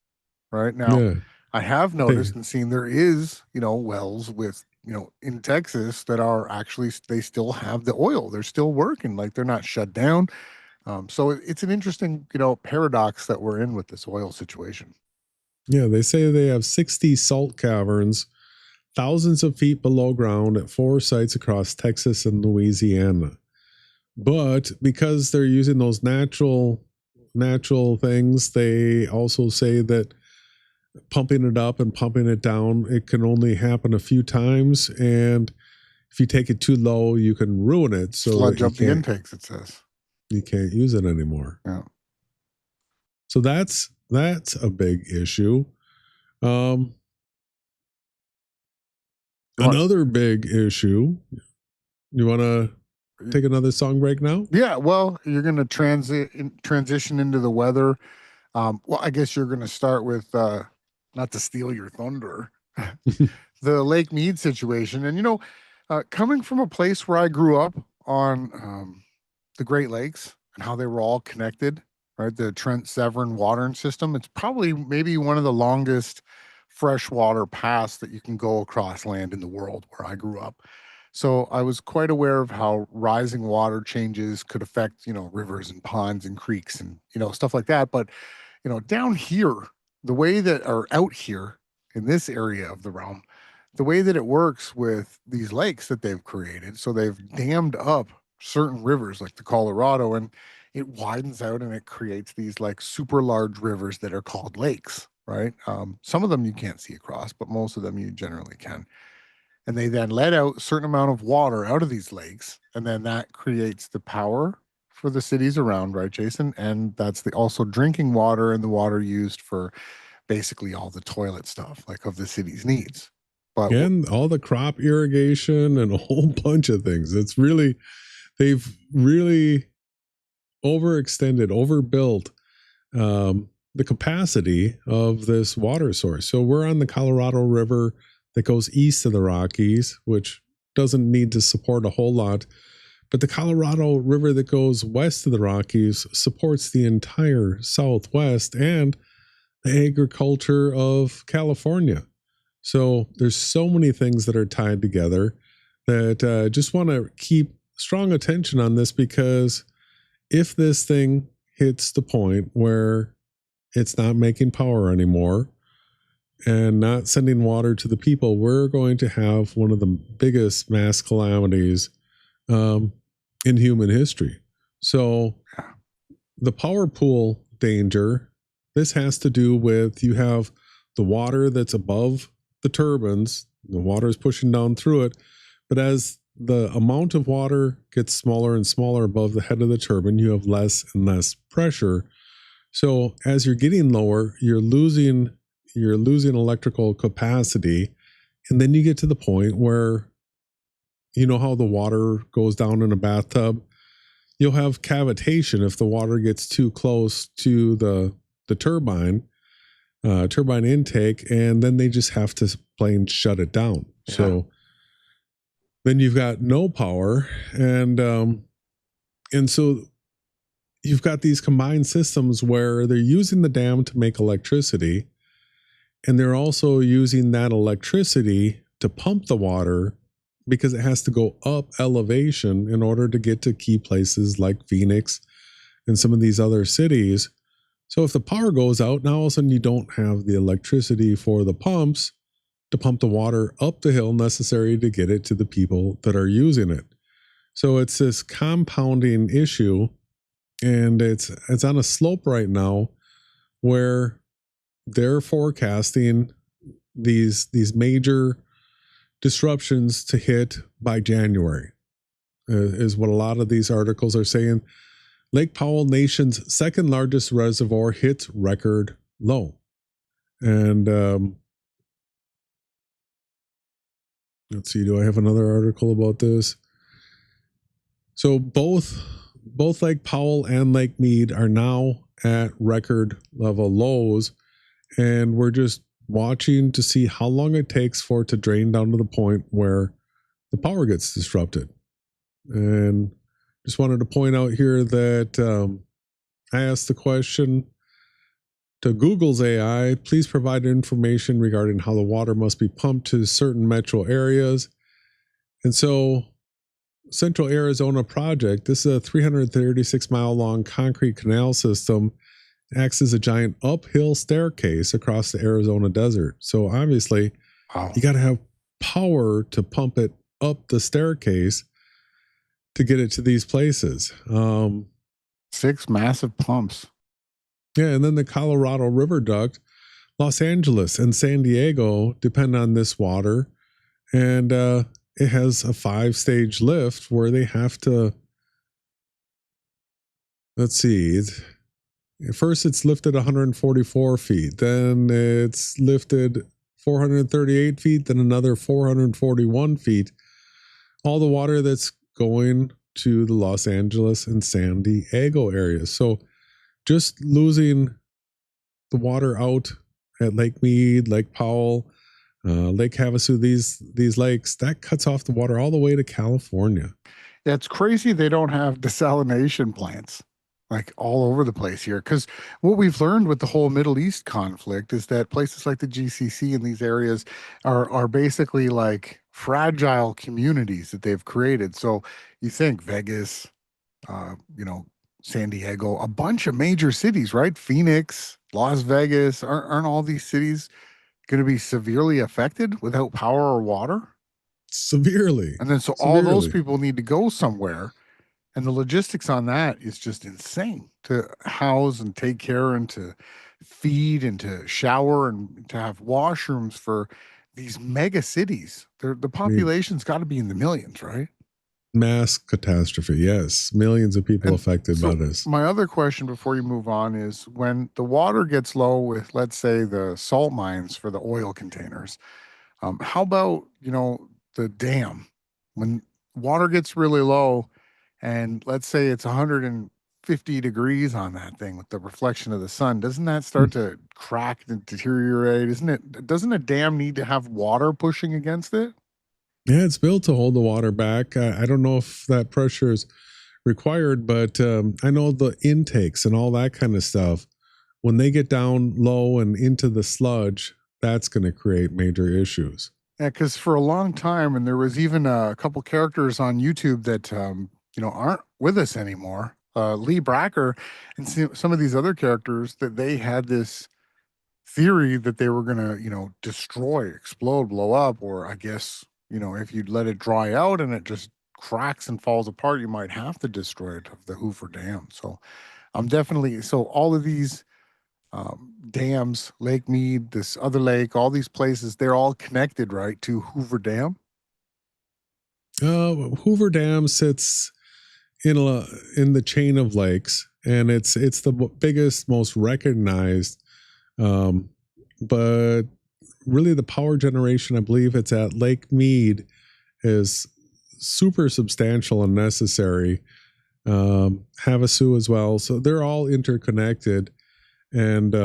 right now. Yeah. I have noticed and seen there is, wells with, in Texas that are actually, they still have the oil. They're still working, like they're not shut down. So it's an interesting, paradox that we're in with this oil situation. Yeah, they say they have 60 salt caverns, thousands of feet below ground at 4 sites across Texas and Louisiana. But because they're using those natural things, they also say that pumping it up and pumping it down, it can only happen a few times. And if you take it too low, you can ruin it. So sludge up the intakes, it says. You can't use it anymore. Yeah. So that's a big issue. Another big issue. You want to take another song break now? Yeah. Well, you're going to transition into the weather. Well, I guess you're going to start with, not to steal your thunder, the Lake Mead situation. And, coming from a place where I grew up on the Great Lakes and how they were all connected, right? The Trent Severn watering system. It's probably maybe one of the longest freshwater paths that you can go across land in the world where I grew up. So I was quite aware of how rising water changes could affect, rivers and ponds and creeks and, stuff like that. But, down here, the way that, or out here in this area of the realm, the way that it works with these lakes that they've created. So they've dammed up certain rivers like the Colorado, and it widens out and it creates these like super large rivers that are called lakes, right? Some of them you can't see across, but most of them you generally can. And they then let out a certain amount of water out of these lakes, and then that creates the power for the cities around, right, Jason? And that's the also drinking water and the water used for basically all the toilet stuff, like of the city's needs. But and all the crop irrigation and a whole bunch of things. It's really, they've really overextended, overbuilt the capacity of this water source. So we're on the Colorado River that goes east of the Rockies, which doesn't need to support a whole lot. But the Colorado River that goes west of the Rockies supports the entire Southwest and the agriculture of California. So there's so many things that are tied together that just want to keep strong attention on this, because if this thing hits the point where it's not making power anymore and not sending water to the people, we're going to have one of the biggest mass calamities in human history. So the power pool danger, this has to do with, you have the water that's above the turbines, the water is pushing down through it, but as the amount of water gets smaller and smaller above the head of the turbine, you have less and less pressure. So as you're getting lower, you're losing electrical capacity. And then you get to the point where, you know how the water goes down in a bathtub? You'll have cavitation if the water gets too close to the turbine intake, and then they just have to plain shut it down. Yeah. So then you've got no power, and so you've got these combined systems where they're using the dam to make electricity, and they're also using that electricity to pump the water because it has to go up elevation in order to get to key places like Phoenix and some of these other cities. So if the power goes out, now all of a sudden you don't have the electricity for the pumps to pump the water up the hill necessary to get it to the people that are using it. So it's this compounding issue, and it's on a slope right now where they're forecasting these major disruptions to hit by January, is what a lot of these articles are saying. Lake Powell, nation's second largest reservoir, hits record low. And let's see, do I have another article about this? So both Lake Powell and Lake Mead are now at record level lows, and we're just watching to see how long it takes for it to drain down to the point where the power gets disrupted. And just wanted to point out here that I asked the question to Google's AI, please provide information regarding how the water must be pumped to certain metro areas. And so Central Arizona Project, this is a 336-mile long concrete canal system, acts as a giant uphill staircase across the Arizona desert. So obviously, you got to have power to pump it up the staircase to get it to these places. 6 massive pumps. Yeah, and then the Colorado River Duct, Los Angeles and San Diego depend on this water, and it has a 5-stage lift where they have to, let's see, first it's lifted 144 feet, then it's lifted 438 feet, then another 441 feet. All the water that's going to the Los Angeles and San Diego areas. So just losing the water out at Lake Mead, Lake Powell, Lake Havasu, these lakes, that cuts off the water all the way to California. Yeah, it's crazy they don't have desalination plants like all over the place here. Because what we've learned with the whole Middle East conflict is that places like the GCC in these areas are basically like fragile communities that they've created. So you think Vegas, San Diego, a bunch of major cities, right? Phoenix, Las Vegas, aren't all these cities going to be severely affected without power or water? Severely. And then all those people need to go somewhere. And the logistics on that is just insane to house and take care and to feed and to shower and to have washrooms for these mega cities. The population's got to be in the millions, right? Mass catastrophe. Yes. Millions of people affected by this. My other question before you move on is when the water gets low with, let's say, the salt mines for the oil containers, how about, the dam? When water gets really low and let's say it's 150 degrees on that thing with the reflection of the sun, doesn't that start to crack and deteriorate? Doesn't a dam need to have water pushing against it? Yeah, it's built to hold the water back. I don't know if that pressure is required, but I know the intakes and all that kind of stuff, when they get down low and into the sludge, that's going to create major issues. Yeah, because for a long time, and there was even a couple characters on YouTube that aren't with us anymore. Lee Bracker and some of these other characters, that they had this theory that they were going to, destroy, explode, blow up, or I guess, if you'd let it dry out and it just cracks and falls apart, you might have to destroy it, of the Hoover Dam. So so all of these dams, Lake Mead, this other lake, all these places, they're all connected, right, to Hoover Dam? Hoover Dam sits in the chain of lakes, and it's the biggest, most recognized, but really the power generation, I believe it's at Lake Mead, is super substantial and necessary. Havasu as well. So they're all interconnected. And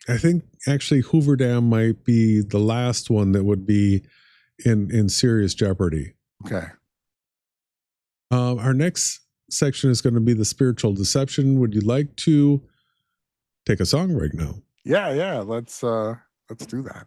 I think actually Hoover Dam might be the last one that would be in serious jeopardy. Okay. Our next section is going to be the spiritual deception. Would you like to take a song break now? Yeah. Let's do that.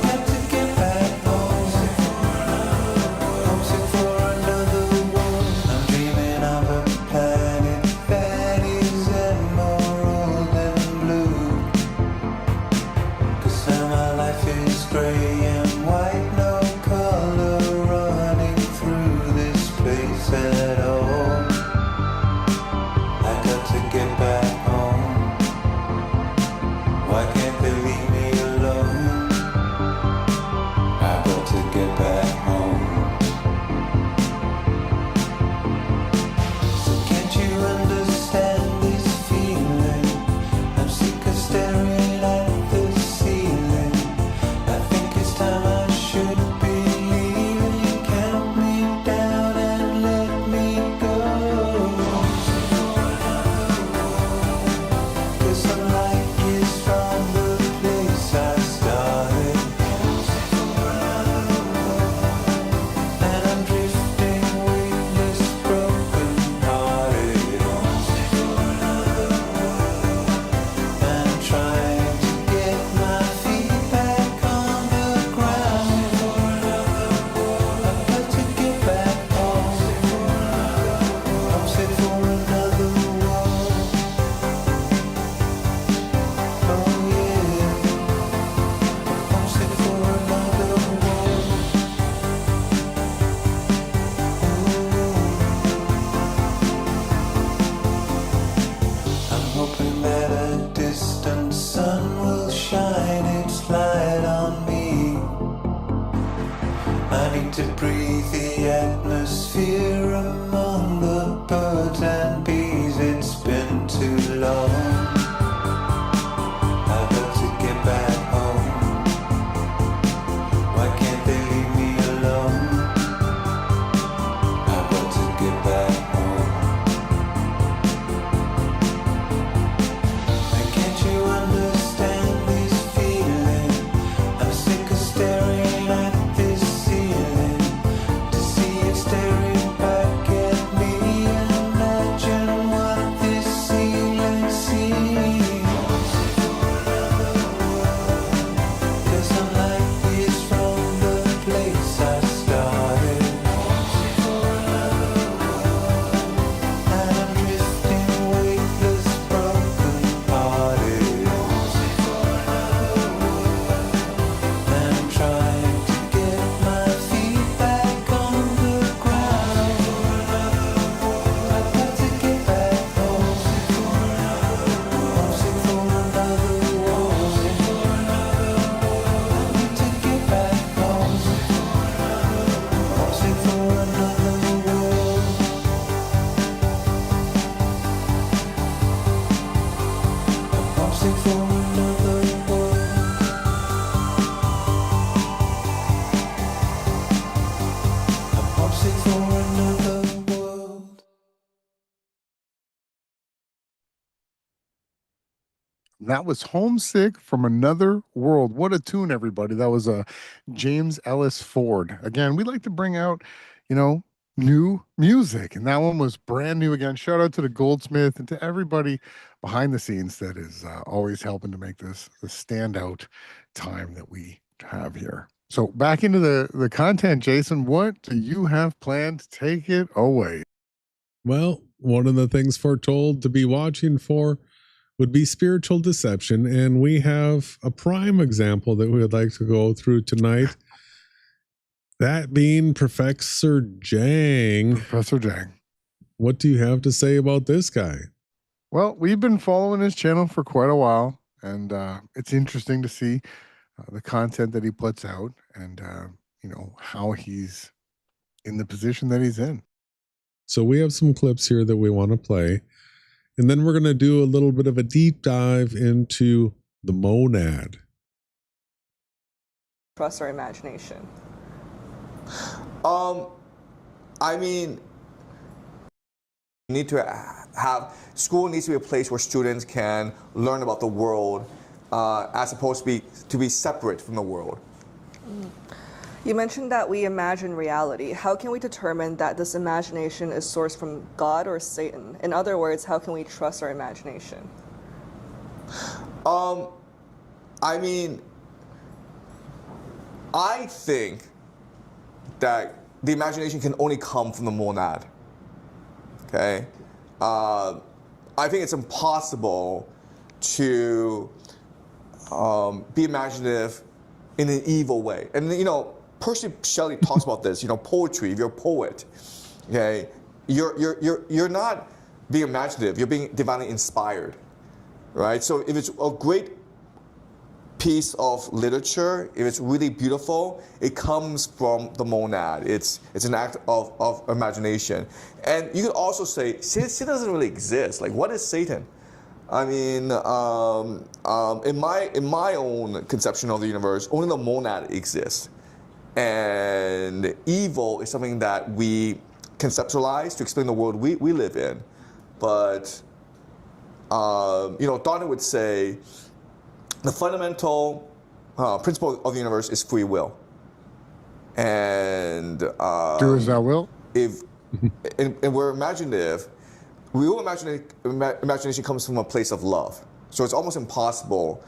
Got to another world. I'm homesick for another world. I'm homesick for another world. That was Homesick from Another World. What a tune, everybody. That was a James Ellis Ford. Again, we like to bring out, new music. And that one was brand new again. Shout out to the Goldsmith and to everybody behind the scenes that is always helping to make this the standout time that we have here. So back into the content, Jason, what do you have planned? Take it away. Well, one of the things foretold to be watching for would be spiritual deception. And we have a prime example that we would like to go through tonight. That being Professor Jiang. Professor Jiang. What do you have to say about this guy? Well, we've been following his channel for quite a while, and it's interesting to see the content that he puts out and, how he's in the position that he's in. So we have some clips here that we want to play. And then we're going to do a little bit of a deep dive into the monad. Trust our imagination. I mean, school needs to be a place where students can learn about the world as opposed to be separate from the world. You mentioned that we imagine reality. How can we determine that this imagination is sourced from God or Satan? In other words, how can we trust our imagination? I mean, I think that the imagination can only come from the monad. Okay? I think it's impossible to be imaginative in an evil way. And Percy Shelley talks about this. Poetry. If you're a poet, okay, you're not being imaginative. You're being divinely inspired, right? So if it's a great piece of literature, if it's really beautiful, it comes from the monad. It's an act of imagination. And you could also say Satan doesn't really exist. Like, what is Satan? I mean, in my own conception of the universe, only the monad exists. And evil is something that we conceptualize to explain the world we live in. But, Donna would say the fundamental principle of the universe is free will. And do as thou wilt. And we're imaginative. Imagination comes from a place of love. So it's almost impossible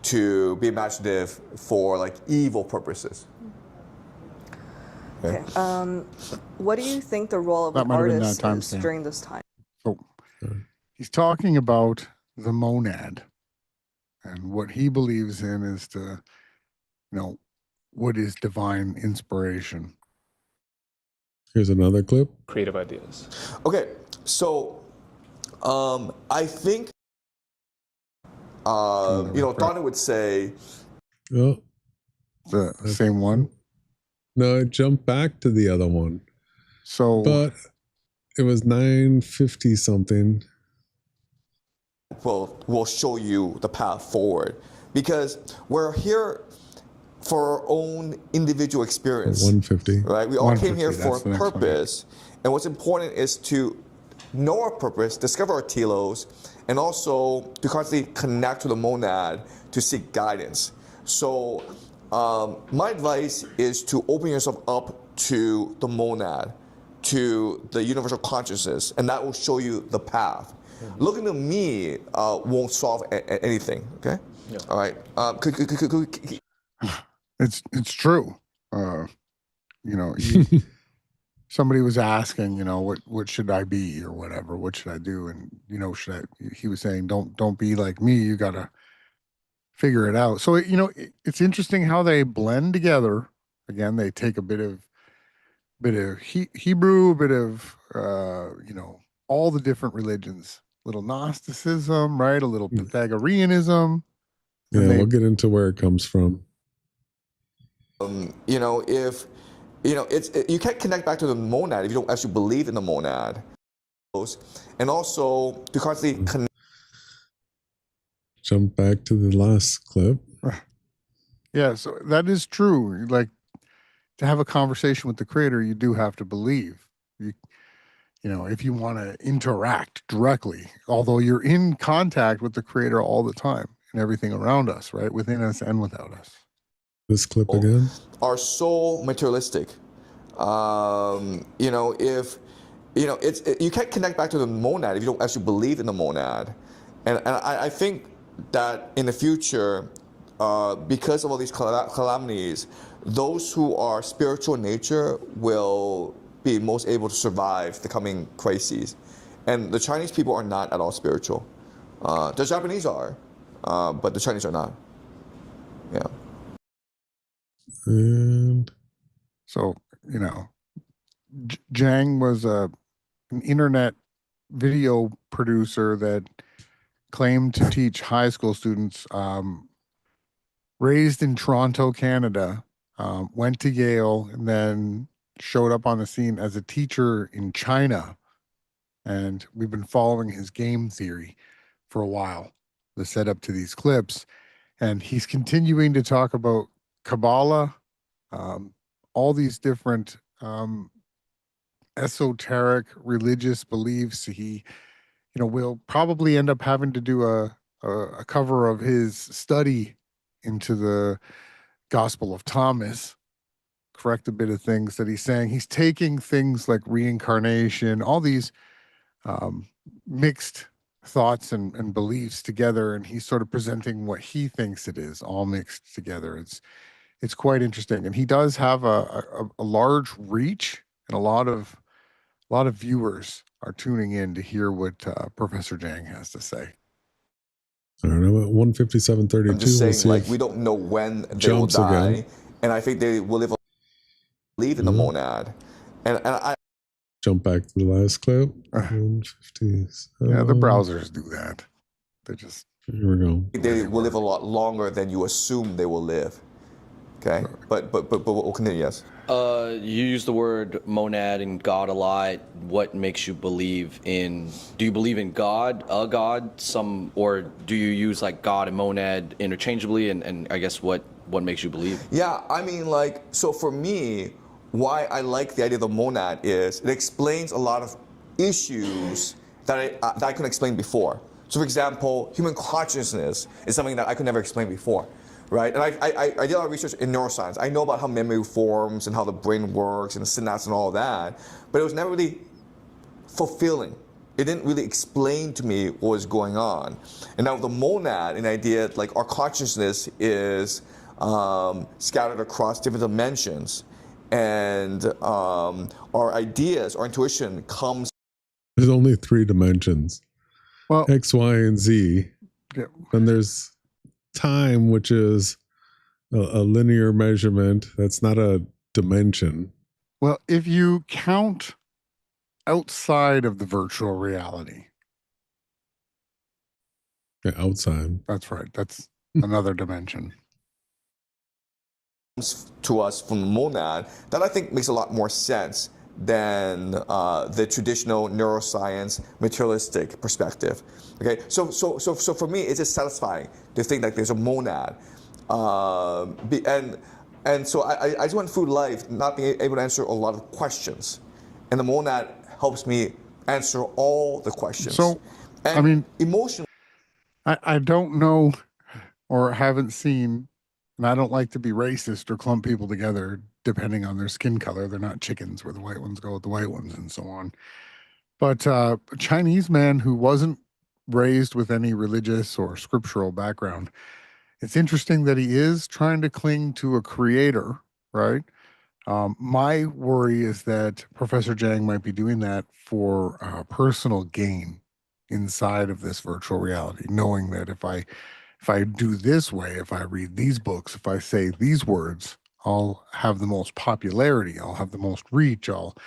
to be imaginative for like evil purposes. Okay. What do you think the role of an artist is during this time? So he's talking about the monad, and what he believes in is what is divine inspiration. Here's another clip. Creative ideas. Okay, so I think Donna would say Oh, the same one. No, it jumped back to the other one. So, but it was 950 something. Will show you the path forward, because we're here for our own individual experience. 150. Right? We all came here for a purpose. And what's important is to know our purpose, discover our telos, and also to constantly connect to the monad to seek guidance. So my advice is to open yourself up to the monad, to the universal consciousness, and that will show you the path. Mm-hmm. Looking to me won't solve anything. Okay. Yeah. All right. It's true. Somebody was asking, what should I be or whatever? What should I do? And he was saying, don't be like me. You gotta figure it out. So it's interesting how they blend together. Again, they take a bit of Hebrew, a bit of all the different religions, little Gnosticism, right? A little Pythagoreanism. Yeah, we'll get into where it comes from. If you can't connect back to the monad if you don't actually believe in the monad. And also to constantly connect. Jump back to the last clip. Yeah, so that is true. Like, to have a conversation with the creator, you do have to believe. If you want to interact directly, although you're in contact with the creator all the time and everything around us, right? Within us and without us. This clip again. Are so materialistic. You can't connect back to the monad if you don't actually believe in the monad. And I think that in the future, because of all these calamities, those who are spiritual in nature will be most able to survive the coming crises. And the Chinese people are not at all spiritual. The Japanese are, but the Chinese are not. Yeah. And so, Jiang was an internet video producer that claimed to teach high school students, raised in Toronto, Canada, went to Yale, and then showed up on the scene as a teacher in China. And we've been following his game theory for a while, the setup to these clips. And he's continuing to talk about Kabbalah, all these different esoteric religious beliefs. He, will probably end up having to do a cover of his study into the Gospel of Thomas, correct a bit of things that he's saying. He's taking things like reincarnation, all these mixed thoughts and beliefs together, and he's sort of presenting what he thinks it is, all mixed together. It's quite interesting, and he does have a large reach, and a lot of viewers are tuning in to hear what Professor Jiang has to say. I don't know, at 157.32. I'm just saying, we don't know when they will die, again. And I think they will believe in the monad. And I jump back to the last clip. 150. Yeah, the browsers do that. They just here we go. They will live a lot longer than you assume they will live. Okay, but we'll continue. Yes. You use the word monad and God a lot. What makes you believe in? Do you believe in God, a God, or do you use like God and monad interchangeably? And I guess what makes you believe? Yeah, I mean, so for me, why I like the idea of the monad is it explains a lot of issues that I couldn't explain before. So, for example, human consciousness is something that I could never explain before. Right, and I did a lot of research in neuroscience. I know about how memory forms and how the brain works and the synapse and all of that, but it was never really fulfilling. It didn't really explain to me what was going on. And now with the monad, an idea like our consciousness is scattered across different dimensions, and our ideas, our intuition comes. There's only 3 dimensions. Well, X, Y, and Z. Yeah. And there's time, which is a linear measurement. That's not a dimension. Well, if you count outside of the virtual reality. Yeah, outside. That's right. That's another dimension. To us from the monad, that I think makes a lot more sense than the traditional neuroscience materialistic perspective. Okay, so for me, it's just satisfying to think that there's a monad, and so I just went through life not being able to answer a lot of questions, and the monad helps me answer all the questions. So, and I mean, emotionally, I don't know or haven't seen, and I don't like to be racist or clump people together depending on their skin color. They're not chickens where the white ones go with the white ones and so on. But a Chinese man who wasn't raised with any religious or scriptural background, it's interesting that he is trying to cling to a creator, right? My worry is that Professor Jiang might be doing that for personal gain inside of this virtual reality, knowing that if I do this way, if I read these books, if I say these words, I'll have the most popularity, I'll have the most reach, I'll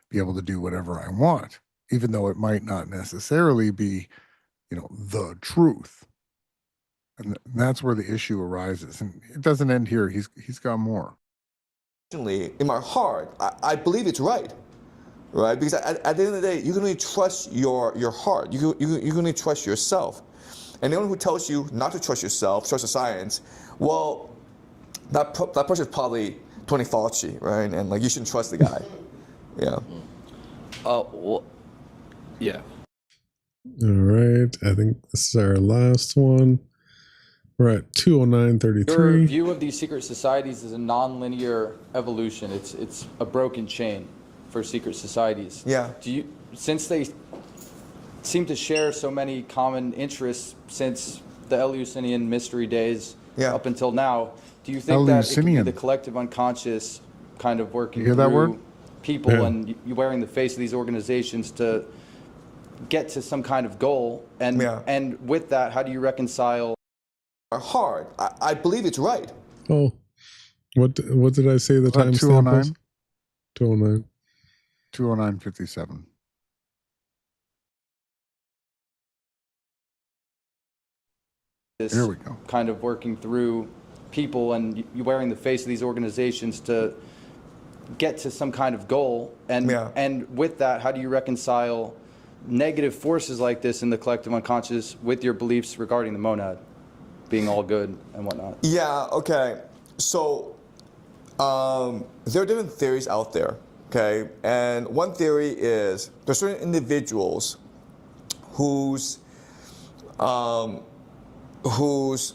be able to do whatever I want, even though it might not necessarily be, the truth. And that's where the issue arises. And it doesn't end here. He's got more. in my heart, I believe it's right, right? Because at the end of the day, you can only trust your heart. You can only trust yourself. And anyone who tells you not to trust yourself, trust the science, well, that person is probably Tony Fauci, right? And like, you shouldn't trust the guy. Yeah. Well, yeah. All right. I think this is our last one. We're at 209.33. Your view of these secret societies is a non-linear evolution. It's a broken chain for secret societies. Yeah. Since they seem to share so many common interests since the Eleusinian mystery days up until now, do you think that it can be the collective unconscious kind of working through people and you wearing the face of these organizations to get to some kind of goal? And with that, how do you reconcile? Hard. I believe it's right. Oh, what did I say the time stamp was? 209. 209.57. Here we go. Kind of working through people and you wearing the face of these organizations to get to some kind of goal. And with that, how do you reconcile negative forces like this in the collective unconscious with your beliefs regarding the monad being all good and whatnot? Yeah, okay. So there are different theories out there, okay? And one theory is there's certain individuals whose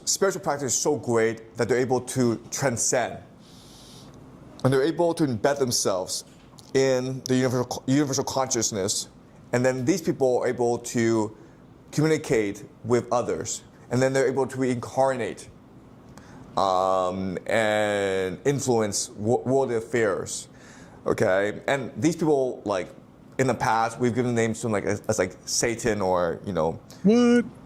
spiritual practice is so great that they're able to transcend. And they're able to embed themselves in the universal consciousness. And then these people are able to communicate with others. And then they're able to reincarnate and influence world affairs, okay? And these people, like, in the past, we've given names to them like as like Satan or, you know,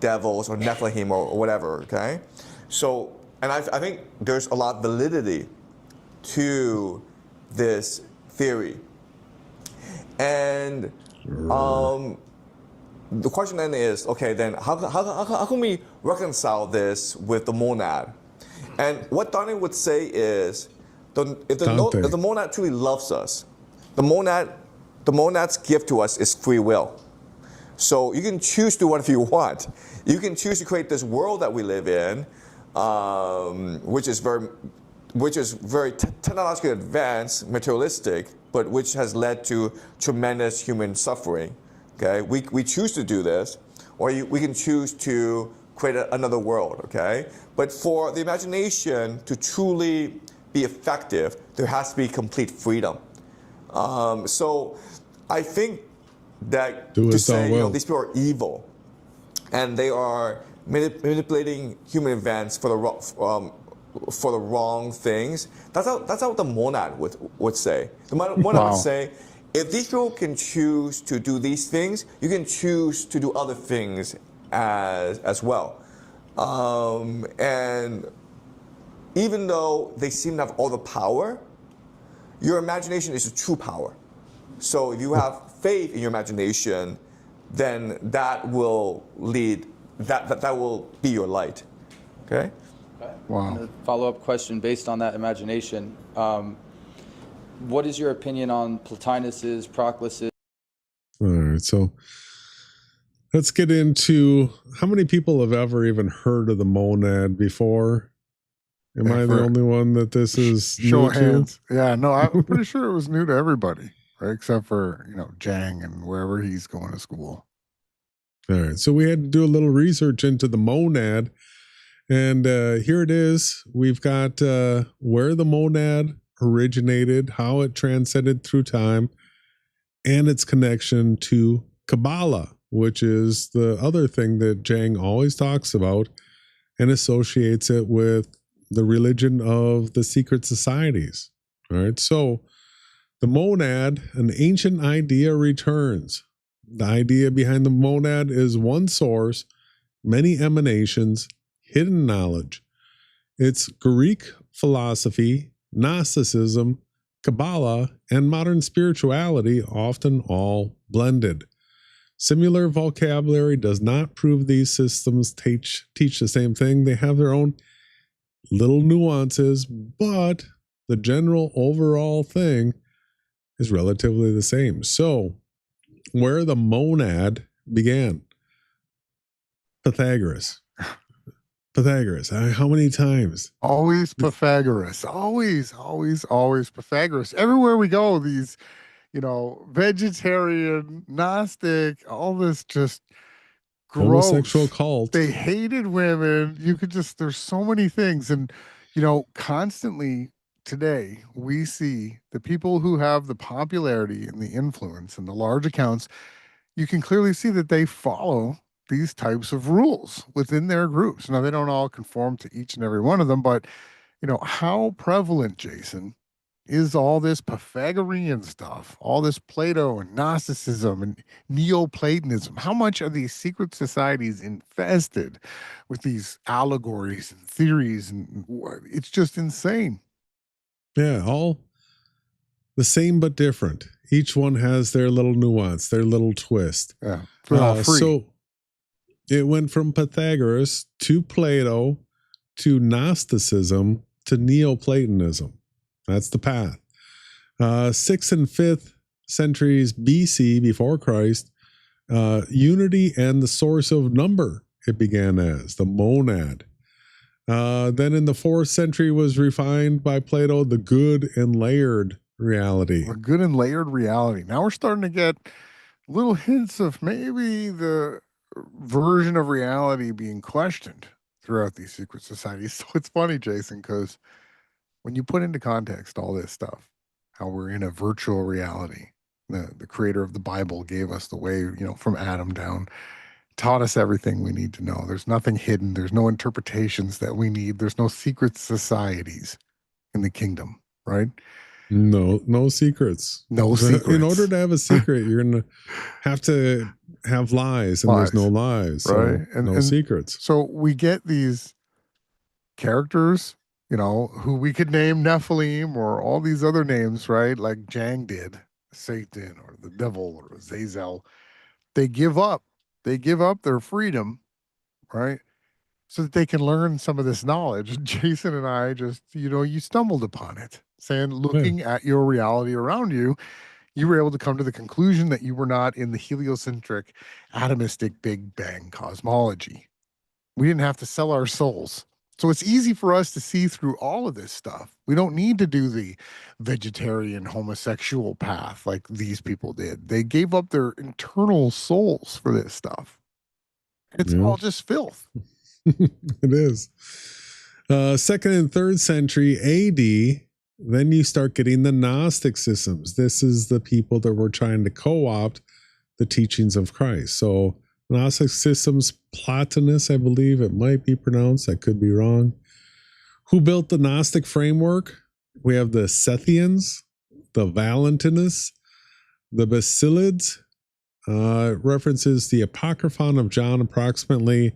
devils or Nephilim or whatever, okay? So, and I think there's a lot of validity to this theory. And the question then is, okay, then how can we reconcile this with the monad? And what Dante would say is, if the monad truly loves us, the monad's gift to us is free will. So you can choose to do whatever you want. You can choose to create this world that we live in, which is very technologically advanced, materialistic, but which has led to tremendous human suffering. Okay, we choose to do this, or we can choose to create another world. Okay, but for the imagination to truly be effective, there has to be complete freedom. So I think that to say, you know, these people are evil, and they are manipulating human events for the wrong things. That's how the monad would say. The monad would say, if these people can choose to do these things, you can choose to do other things as well. And even though they seem to have all the power, your imagination is the true power. So if you have faith in your imagination, then that will lead, that will be your light. Okay? Wow. Follow-up question based on that imagination. What is your opinion on Plotinus's, Proclus's? All right, so let's get into how many people have ever even heard of the monad before? Am I the only one that this is new hands. to? Yeah, no, I'm pretty sure it was new to everybody, right? Except for, you know, Jiang and wherever he's going to school. All right, so we had to do a little research into the monad, and here it is. We've got where the monad originated, how it transcended through time, and its connection to Kabbalah, which is the other thing that Jiang always talks about and associates it with the religion of the secret societies. All right, so the monad, an ancient idea, returns. The idea behind the monad is one source, many emanations, hidden knowledge. It's Greek philosophy, Gnosticism, Kabbalah, and modern spirituality, often all blended. Similar vocabulary does not prove these systems teach the same thing. They have their own little nuances, but the general overall thing is relatively the same. So where the monad began, Pythagoras. How many times? Always Pythagoras. Always Pythagoras. Everywhere we go, these, vegetarian, Gnostic, all this just gross. Homosexual cult. They hated women. There's so many things. And, constantly today, we see the people who have the popularity and the influence and the large accounts, you can clearly see that they follow these types of rules within their groups. Now, they don't all conform to each and every one of them, but, how prevalent, Jason, is all this Pythagorean stuff, all this Plato and Gnosticism and Neoplatonism? How much are these secret societies infested with these allegories and theories? And it's just insane. Yeah, all the same but different. Each one has their little nuance, their little twist. Yeah, they're all free. So it went from Pythagoras to Plato to Gnosticism to Neoplatonism. That's the path. 6th and 5th centuries BC, before Christ, unity and the source of number, it began as the monad. Then in the 4th century was refined by Plato, the good and layered reality. A good and layered reality. Now we're starting to get little hints of maybe the version of reality being questioned throughout these secret societies. So it's funny, Jason, because when you put into context all this stuff, how we're in a virtual reality, the creator of the Bible gave us the way, from Adam down, taught us everything we need to know. There's nothing hidden. There's no interpretations that we need. There's no secret societies in the kingdom, right? No secrets. No secrets. In order to have a secret, you're going to have lies, and there's no lies. Right. So no secrets. So we get these characters, who we could name Nephilim or all these other names, right? Like Jiang did, Satan or the devil or Azazel. They give up their freedom, right? So that they can learn some of this knowledge. Jason and I just, you stumbled upon it, saying, looking at your reality around you, you were able to come to the conclusion that you were not in the heliocentric, atomistic Big Bang cosmology. We didn't have to sell our souls. So it's easy for us to see through all of this stuff. We don't need to do the vegetarian homosexual path like these people did. They gave up their internal souls for this stuff. It's all just filth. It is. 2nd and 3rd century AD, then you start getting the Gnostic systems. This is the people that were trying to co-opt the teachings of Christ. So Gnostic systems, Plotinus, I believe it might be pronounced. I could be wrong. Who built the Gnostic framework? We have the Sethians, the Valentinus, the Basilids. References the Apocryphon of John, approximately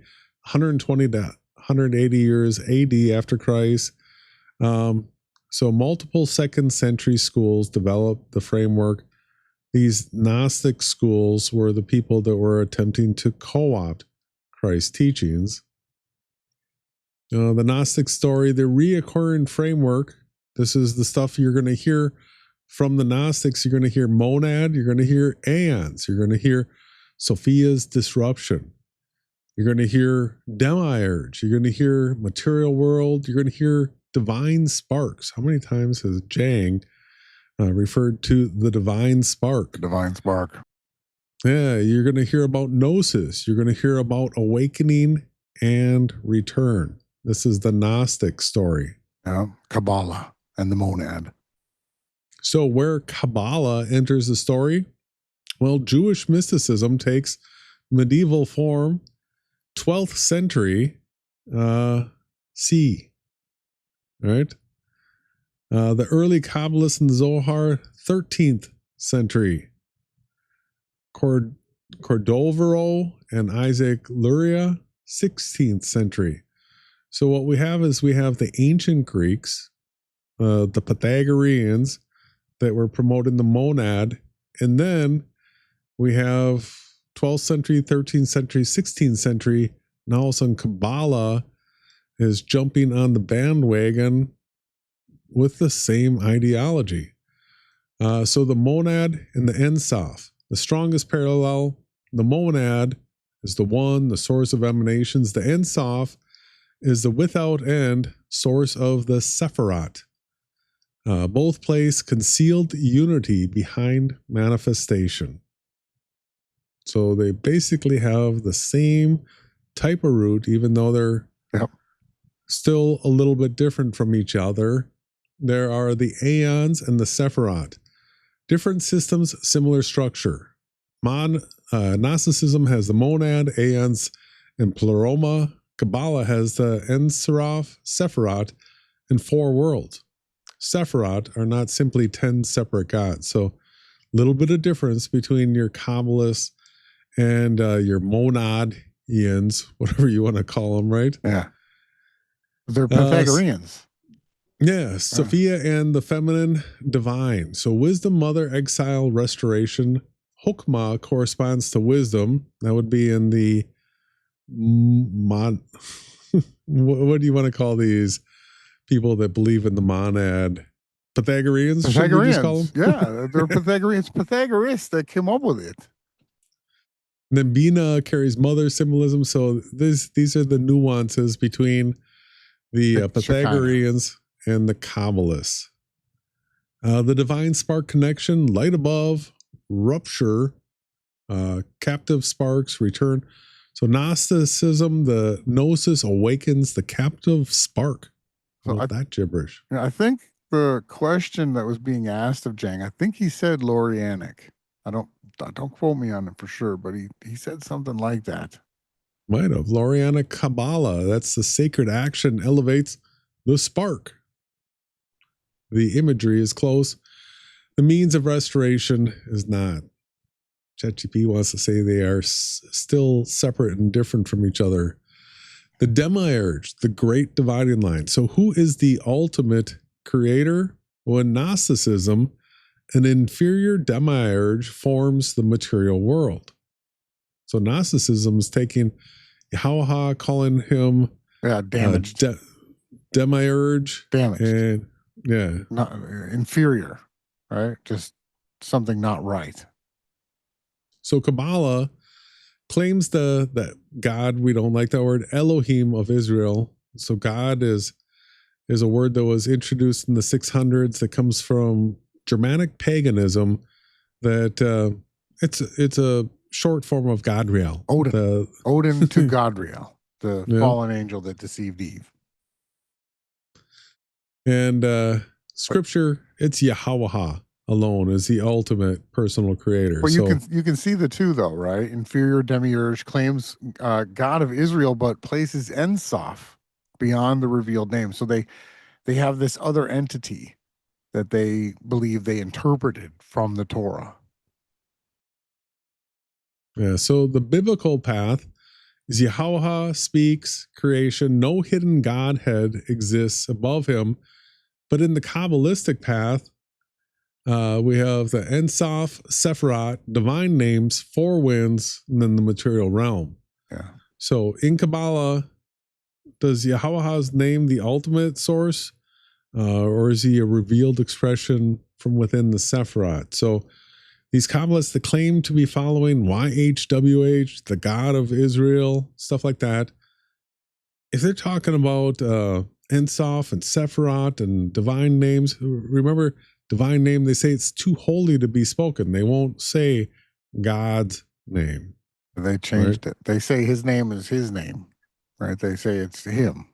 120 to 180 years AD after Christ. So multiple 2nd century schools developed the framework. These Gnostic schools were the people that were attempting to co-opt Christ's teachings. The Gnostic story, the reoccurring framework, this is the stuff you're going to hear from the Gnostics. You're going to hear monad, you're going to hear aeons, you're going to hear Sophia's disruption. You're going to hear demiurge, you're going to hear material world, you're going to hear divine sparks. How many times has Jiang referred to the divine spark? Divine spark. Yeah, you're going to hear about gnosis. You're going to hear about awakening and return. This is the Gnostic story. Yeah, Kabbalah and the monad. So where Kabbalah enters the story? Well, Jewish mysticism takes medieval form, 12th century C. Right? The early Kabbalists in the Zohar, 13th century. Cordovero and Isaac Luria, 16th century. So what we have is we have the ancient Greeks, the Pythagoreans that were promoting the monad, and then we have 12th century, 13th century, 16th century. Now all of a sudden Kabbalah is jumping on the bandwagon with the same ideology. So the monad and the Ein Sof, the strongest parallel, the monad is the one, the source of emanations. The Ein Sof is the without end source of the Sephirot. Both place concealed unity behind manifestation. So they basically have the same type of root, even though they're still a little bit different from each other. There are the aeons and the Sephirot. Different systems, similar structure. Gnosticism has the monad, aeons, and pleroma. Kabbalah has the Ein Sof, Sephirot, and 4 worlds. Sephirot are not simply 10 separate gods. So a little bit of difference between your Kabbalists and your monadians, whatever you want to call them, right? Yeah. They're Pythagoreans. Yeah, Sophia and the feminine divine. So wisdom, mother, exile, restoration. Hokmah corresponds to wisdom. That would be in the what do you want to call these people that believe in the monad? Pythagoreans? Pythagoreans. Call them? Yeah, they're Pythagoreans. Pythagoras that came up with it. And then Bina carries mother symbolism. So these are the nuances between the Pythagoreans and the Kabbalists. The divine spark connection, light above, rupture, captive sparks, return. So Gnosticism, the gnosis awakens the captive spark. So that gibberish. I think the question that was being asked of Jiang, I think he said Lorianic. Don't quote me on it for sure, but he said something like that. Might have. Lorianic Kabbalah. That's the sacred action elevates the spark. The imagery is close. The means of restoration is not. ChatGPT wants to say they are still separate and different from each other. The demiurge, the great dividing line. So who is the ultimate creator? Well, in Gnosticism, an inferior demiurge forms the material world. So Gnosticism is taking YaHaWaShai, calling him damaged. Demiurge. Damaged. And not inferior, right? Just something not right. So Kabbalah claims that God, we don't like that word, Elohim of Israel. So God is a word that was introduced in the 600s that comes from Germanic paganism. That it's a short form of Godriel. Odin to Godriel, the fallen angel that deceived Eve. And scripture, it's YaHaWaShai alone is the ultimate personal creator. But you can see the two though, right? Inferior demiurge claims God of Israel, but places Ein Sof beyond the revealed name. So they have this other entity that they believe they interpreted from the Torah. Yeah, so the biblical path is YaHaWaShai speaks creation. No hidden Godhead exists above him. But in the Kabbalistic path, we have the Ein Sof, Sephirot, divine names, 4 winds, and then the material realm. Yeah. So in Kabbalah, does YaHaWaShai's name the ultimate source? Or is he a revealed expression from within the Sephirot? So these Kabbalists that claim to be following YHWH, the God of Israel, stuff like that, if they're talking about Ein Sof and Sephirot and divine names, remember, divine name, they say it's too holy to be spoken. They won't say God's name. They changed it. They say his name is his name, right? They say it's him.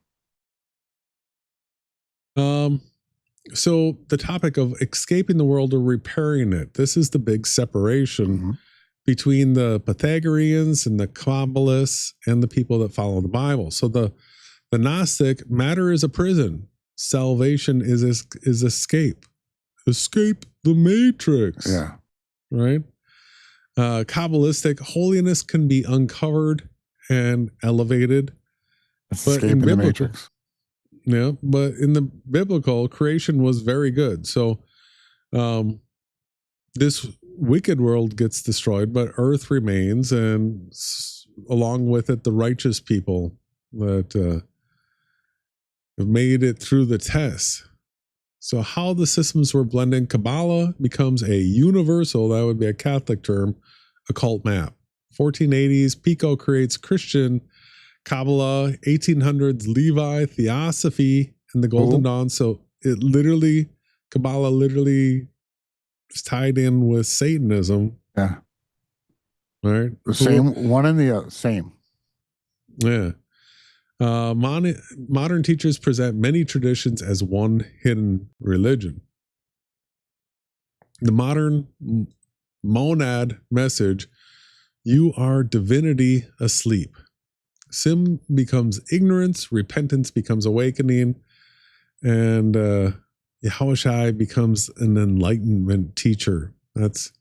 So the topic of escaping the world or repairing it, this is the big separation between the Pythagoreans and the Kabbalists and the people that follow the Bible. So the Gnostic, matter is a prison. Salvation is escape. Escape the matrix. Yeah. Right? Kabbalistic, holiness can be uncovered and elevated. Escaping the matrix. Yeah, but in the biblical, creation was very good. So this wicked world gets destroyed, but earth remains, and along with it, the righteous people that have made it through the test. So how the systems were blended, Kabbalah becomes a universal, that would be a Catholic term, occult map. 1480s, Pico creates Christian Kabbalah, 1800s, Levi, Theosophy, and the Golden Dawn. So it literally, Kabbalah literally is tied in with Satanism. Yeah. Right? The same, one and the other, same. Yeah. Modern teachers present many traditions as one hidden religion. The modern monad message, you are divinity asleep. Sin becomes ignorance, repentance becomes awakening, and YaHaWaShai becomes an enlightenment teacher. That's,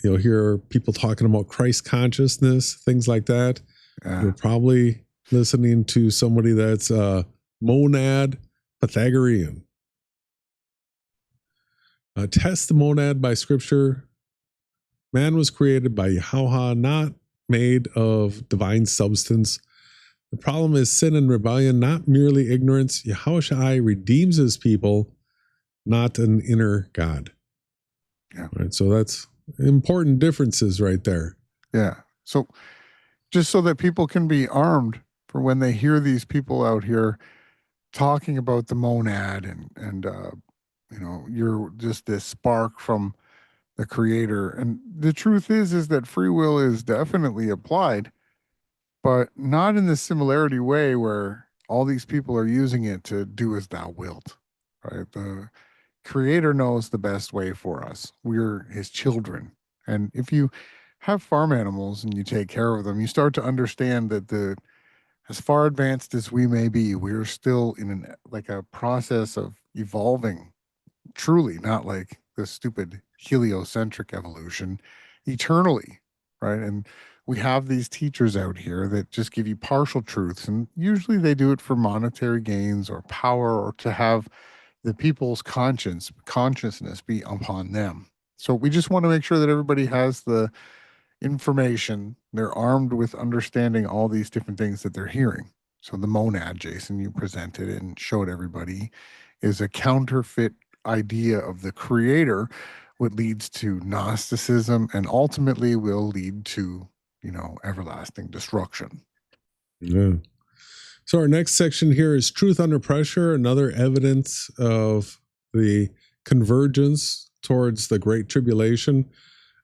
you'll hear people talking about Christ consciousness, things like that. Yeah. You're probably listening to somebody that's monad Pythagorean. Test the monad by scripture. Man was created by YaHaWaShai, not made of divine substance. The problem is sin and rebellion, not merely ignorance. YaHaWaShai redeems his people, not an inner God. Yeah. Right. So that's important differences right there. Yeah. So just so that people can be armed for when they hear these people out here talking about the monad and you know, you're just this spark from the creator. And the truth is that free will is definitely applied, but not in the similarity way where all these people are using it to do as thou wilt, right? The creator knows the best way for us. We're his children. And if you have farm animals and you take care of them, you start to understand that as far advanced as we may be, we're still in a process of evolving, truly, not like the stupid heliocentric evolution, eternally, right? And we have these teachers out here that just give you partial truths, and usually they do it for monetary gains or power, or to have the people's consciousness be upon them. So we just want to make sure that everybody has the information. They're armed with understanding all these different things that they're hearing. So the monad, Jason, you presented and showed everybody, is a counterfeit idea of the creator, what leads to Gnosticism and ultimately will lead to, you know, everlasting destruction. Yeah. So our next section here is truth under pressure, another evidence of the convergence towards the Great Tribulation.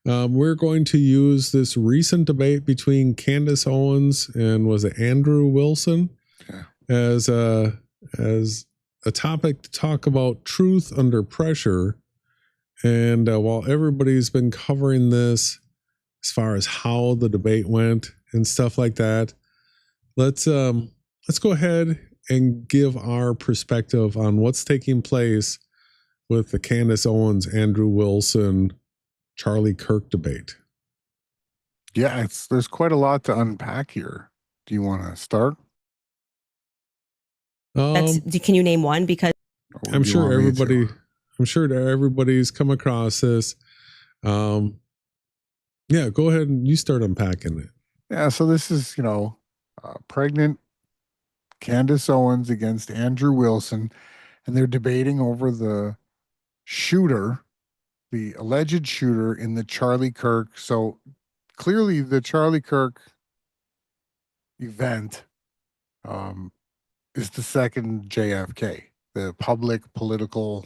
We're going to use this recent debate between Candace Owens and was it Andrew Wilson as a topic to talk about truth under pressure. And while everybody's been covering this as far as how the debate went and stuff like that, let's go ahead and give our perspective on what's taking place with the Candace Owens, Andrew Wilson, Charlie Kirk debate. Yeah, there's quite a lot to unpack here. Do you want to start? Can you name one? Because I'm sure everybody's come across this. Yeah, go ahead and you start unpacking it. Yeah, so this is, pregnant Candace Owens against Andrew Wilson, and they're debating over the alleged shooter in the Charlie Kirk. So clearly the Charlie Kirk event is the second JFK, the public political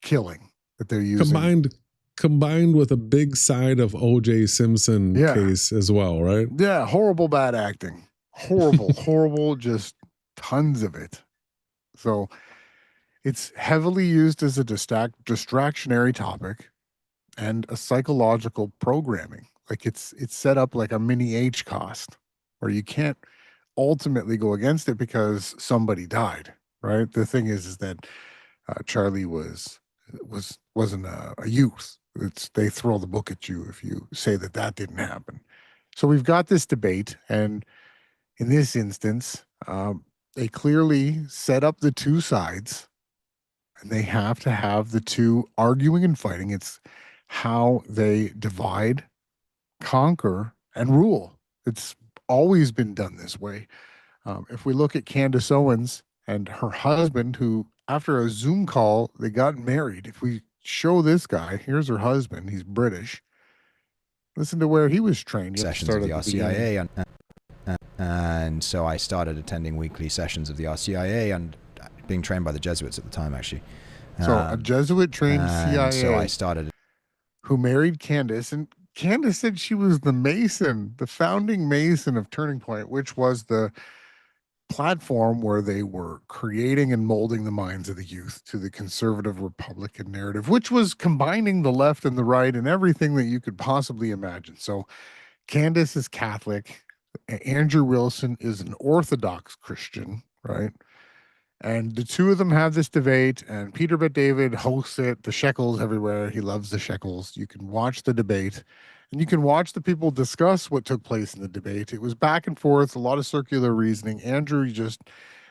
killing that they're using. Combined with a big side of O.J. Simpson case as well, right? Yeah, horrible bad acting. Horrible, just tons of it. So it's heavily used as a distractionary topic and a psychological programming. Like it's set up like a mini H cost where you can't ultimately go against it because somebody died, right? The thing is that Charlie wasn't a youth. They throw the book at you if you say that didn't happen. So we've got this debate, and in this instance, they clearly set up the two sides, and they have to have the two arguing and fighting. It's how they divide, conquer, and rule. It's always been done this way. If we look at Candace Owens and her husband, who after a Zoom call, they got married. If we show this guy, here's her husband. He's British. Listen to where he was trained. Sessions of the RCIA, and so I started attending weekly sessions of the RCIA and being trained by the Jesuits at the time, actually. So a Jesuit-trained CIA so I started, who married Candace, and Candace said she was the Mason, the founding Mason of Turning Point, which was the platform where they were creating and molding the minds of the youth to the conservative Republican narrative, which was combining the left and the right and everything that you could possibly imagine. So Candace is Catholic. Andrew Wilson is an Orthodox Christian, right? And the two of them have this debate, and Peter Bet-David hosts it. The shekels everywhere. He loves the shekels. You can watch the debate, and you can watch the people discuss what took place in the debate. It was back and forth, a lot of circular reasoning. Andrew just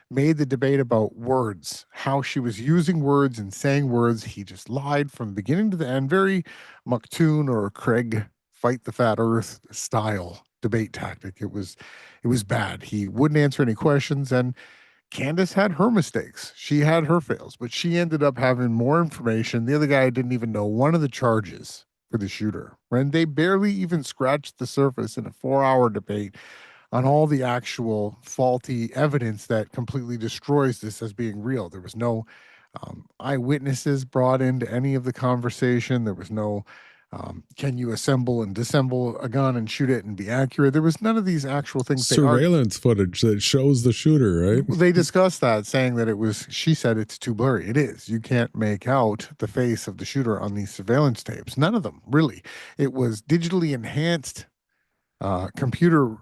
made the debate about words, how she was using words and saying words. He just lied from the beginning to the end. Very Muktoon or Craig Fight the Fat Earth style debate tactic. It was bad. He wouldn't answer any questions, and Candace had her mistakes. She had her fails, but she ended up having more information. The other guy didn't even know one of the charges for the shooter. And they barely even scratched the surface in a 4-hour debate on all the actual faulty evidence that completely destroys this as being real. There was no eyewitnesses brought into any of the conversation. There was no can you assemble and disassemble a gun and shoot it and be accurate? There was none of these actual things. Surveillance footage that shows the shooter, right? They discussed that, saying that it was, she said it's too blurry. It is. You can't make out the face of the shooter on these surveillance tapes. None of them, really. It was digitally enhanced computer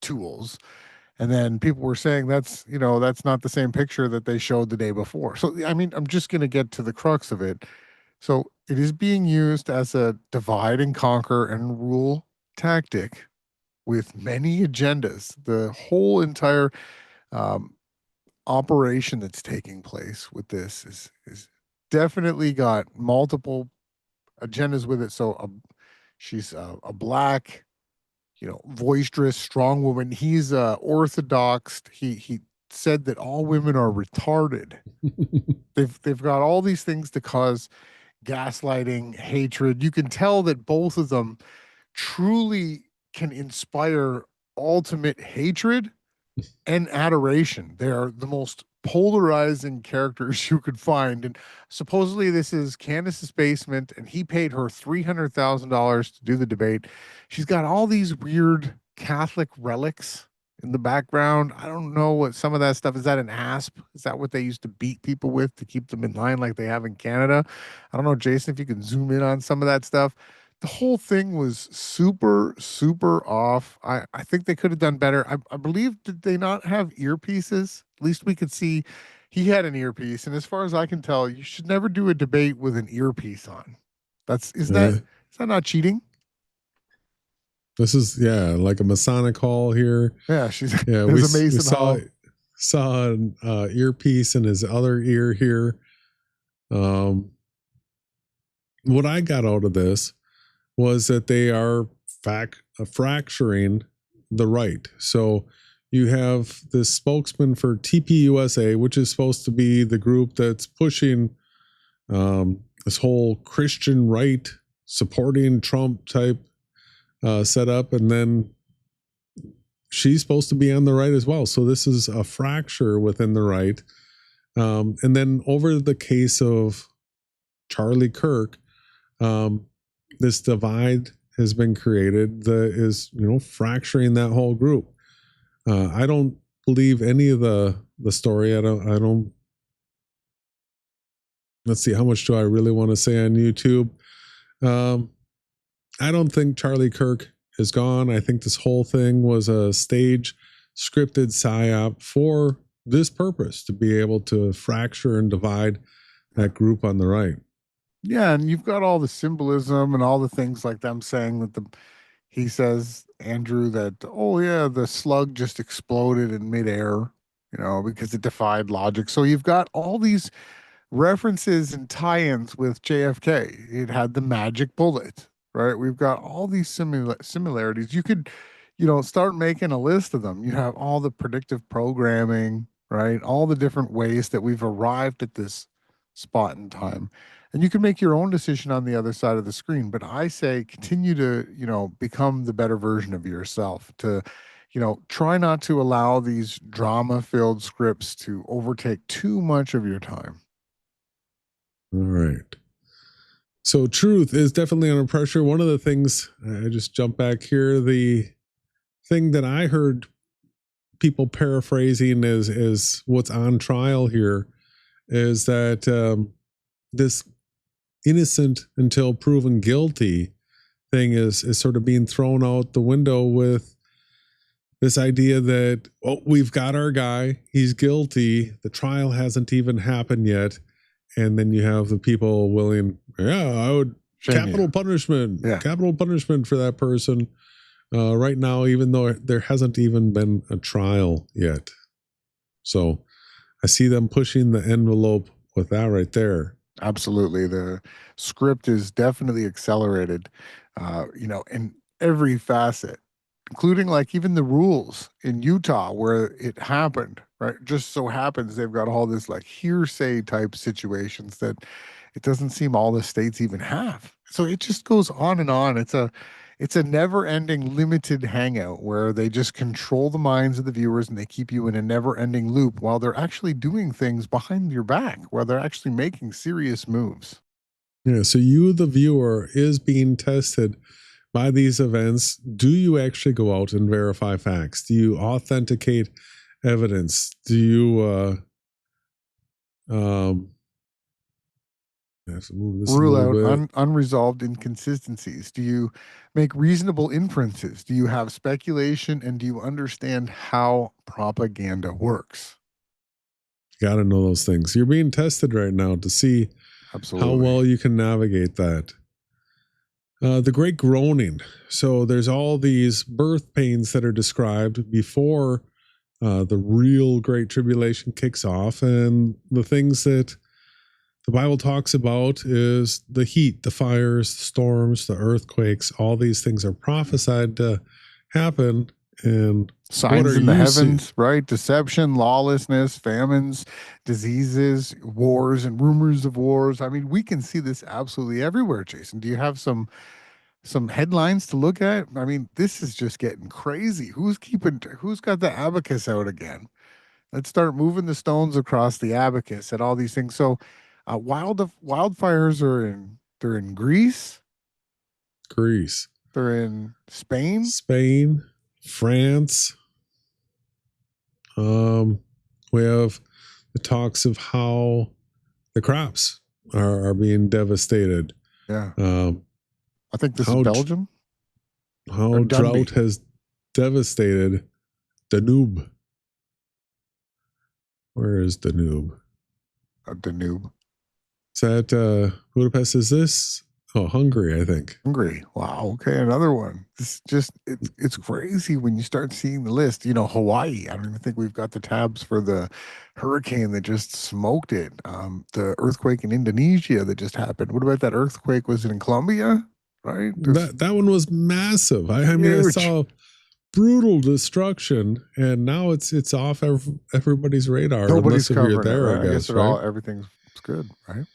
tools. And then people were saying that's not the same picture that they showed the day before. So, I mean, I'm just going to get to the crux of it. So it is being used as a divide and conquer and rule tactic with many agendas. The whole entire operation that's taking place with this is definitely got multiple agendas with it. So she's a black, boisterous, strong woman. He's orthodox. He said that all women are retarded. They've got all these things to cause gaslighting, hatred. You can tell that both of them truly can inspire ultimate hatred and adoration. They are the most polarizing characters you could find. And supposedly this is Candace's basement, and he paid her $300,000 to do the debate. She's got all these weird Catholic relics in the background. I don't know what some of that stuff is. That an asp? Is that what they used to beat people with to keep them in line like they have in Canada? I don't know, Jason, if you can zoom in on some of that stuff. The whole thing was super, super off. I think they could have done better. I believe, did they not have earpieces? At least we could see he had an earpiece. And as far as I can tell, you should never do a debate with an earpiece on. Is that not cheating? This is like a Masonic hall here. Yeah, we saw an earpiece in his other ear here. What I got out of this was that they are fracturing the right. So you have this spokesman for TPUSA, which is supposed to be the group that's pushing this whole Christian right, supporting Trump type setup, and then she's supposed to be on the right as well. So this is a fracture within the right. And then over the case of Charlie Kirk, this divide has been created that is, fracturing that whole group. I don't believe any of the story. I don't. Let's see, how much do I really want to say on YouTube? I don't think Charlie Kirk is gone. I think this whole thing was a stage scripted psyop for this purpose, to be able to fracture and divide that group on the right. Yeah, and you've got all the symbolism and all the things like them saying that he says, Andrew, that, the slug just exploded in midair, because it defied logic. So you've got all these references and tie-ins with JFK. It had the magic bullet, right? We've got all these similarities. You could, start making a list of them. You have all the predictive programming, right? All the different ways that we've arrived at this spot in time. And you can make your own decision on the other side of the screen. But I say continue to, become the better version of yourself, to, try not to allow these drama-filled scripts to overtake too much of your time. All right. So truth is definitely under pressure. One of the things, I just jump back here, the thing that I heard people paraphrasing is what's on trial here is that this innocent until proven guilty thing is sort of being thrown out the window with this idea that, oh, we've got our guy, he's guilty, the trial hasn't even happened yet. And then you have the people willing, I would capital punishment for that person right now, even though there hasn't even been a trial yet. So I see them pushing the envelope with that right there. Absolutely. The script is definitely accelerated, in every facet, including like even the rules in Utah where it happened, right? Just so happens they've got all this like hearsay type situations that it doesn't seem all the states even have. So it just goes on and on. It's a never-ending limited hangout where they just control the minds of the viewers and they keep you in a never-ending loop while they're actually doing things behind your back, while they're actually making serious moves. Yeah, so you, the viewer, is being tested by these events. Do you actually go out and verify facts? Do you authenticate evidence? Do you rule out unresolved inconsistencies? Do you make reasonable inferences? Do you have speculation? And do you understand how propaganda works? You got to know those things. You're being tested right now to see how well you can navigate that. The Great Groaning. So there's all these birth pains that are described before the real Great Tribulation kicks off. And the things that the Bible talks about is the heat, the fires, the storms, the earthquakes. All these things are prophesied to happen. And signs in the heavens, right? Deception, lawlessness, famines, diseases, wars, and rumors of wars. I mean, we can see this absolutely everywhere, Jason. Do you have some headlines to look at? I mean, this is just getting crazy. Who's got the abacus out again? Let's start moving the stones across the abacus and all these things. So wildfires they're in Greece. They're in Spain, France. We have the talks of how the crops are being devastated. Yeah. I think this is Belgium. How drought has devastated Danube. Where is Danube? Danube. Is that Budapest? Is this? Oh, Hungary, I think. Hungary. Wow. Okay, another one. It's crazy when you start seeing the list. Hawaii. I don't even think we've got the tabs for the hurricane that just smoked it. The earthquake in Indonesia that just happened. What about that earthquake? Was it in Colombia? Right. That one was massive. I mean, I saw brutal destruction, and now it's off everybody's radar. Nobody's unless you're covering there, it, right? I guess. Everything's good, right?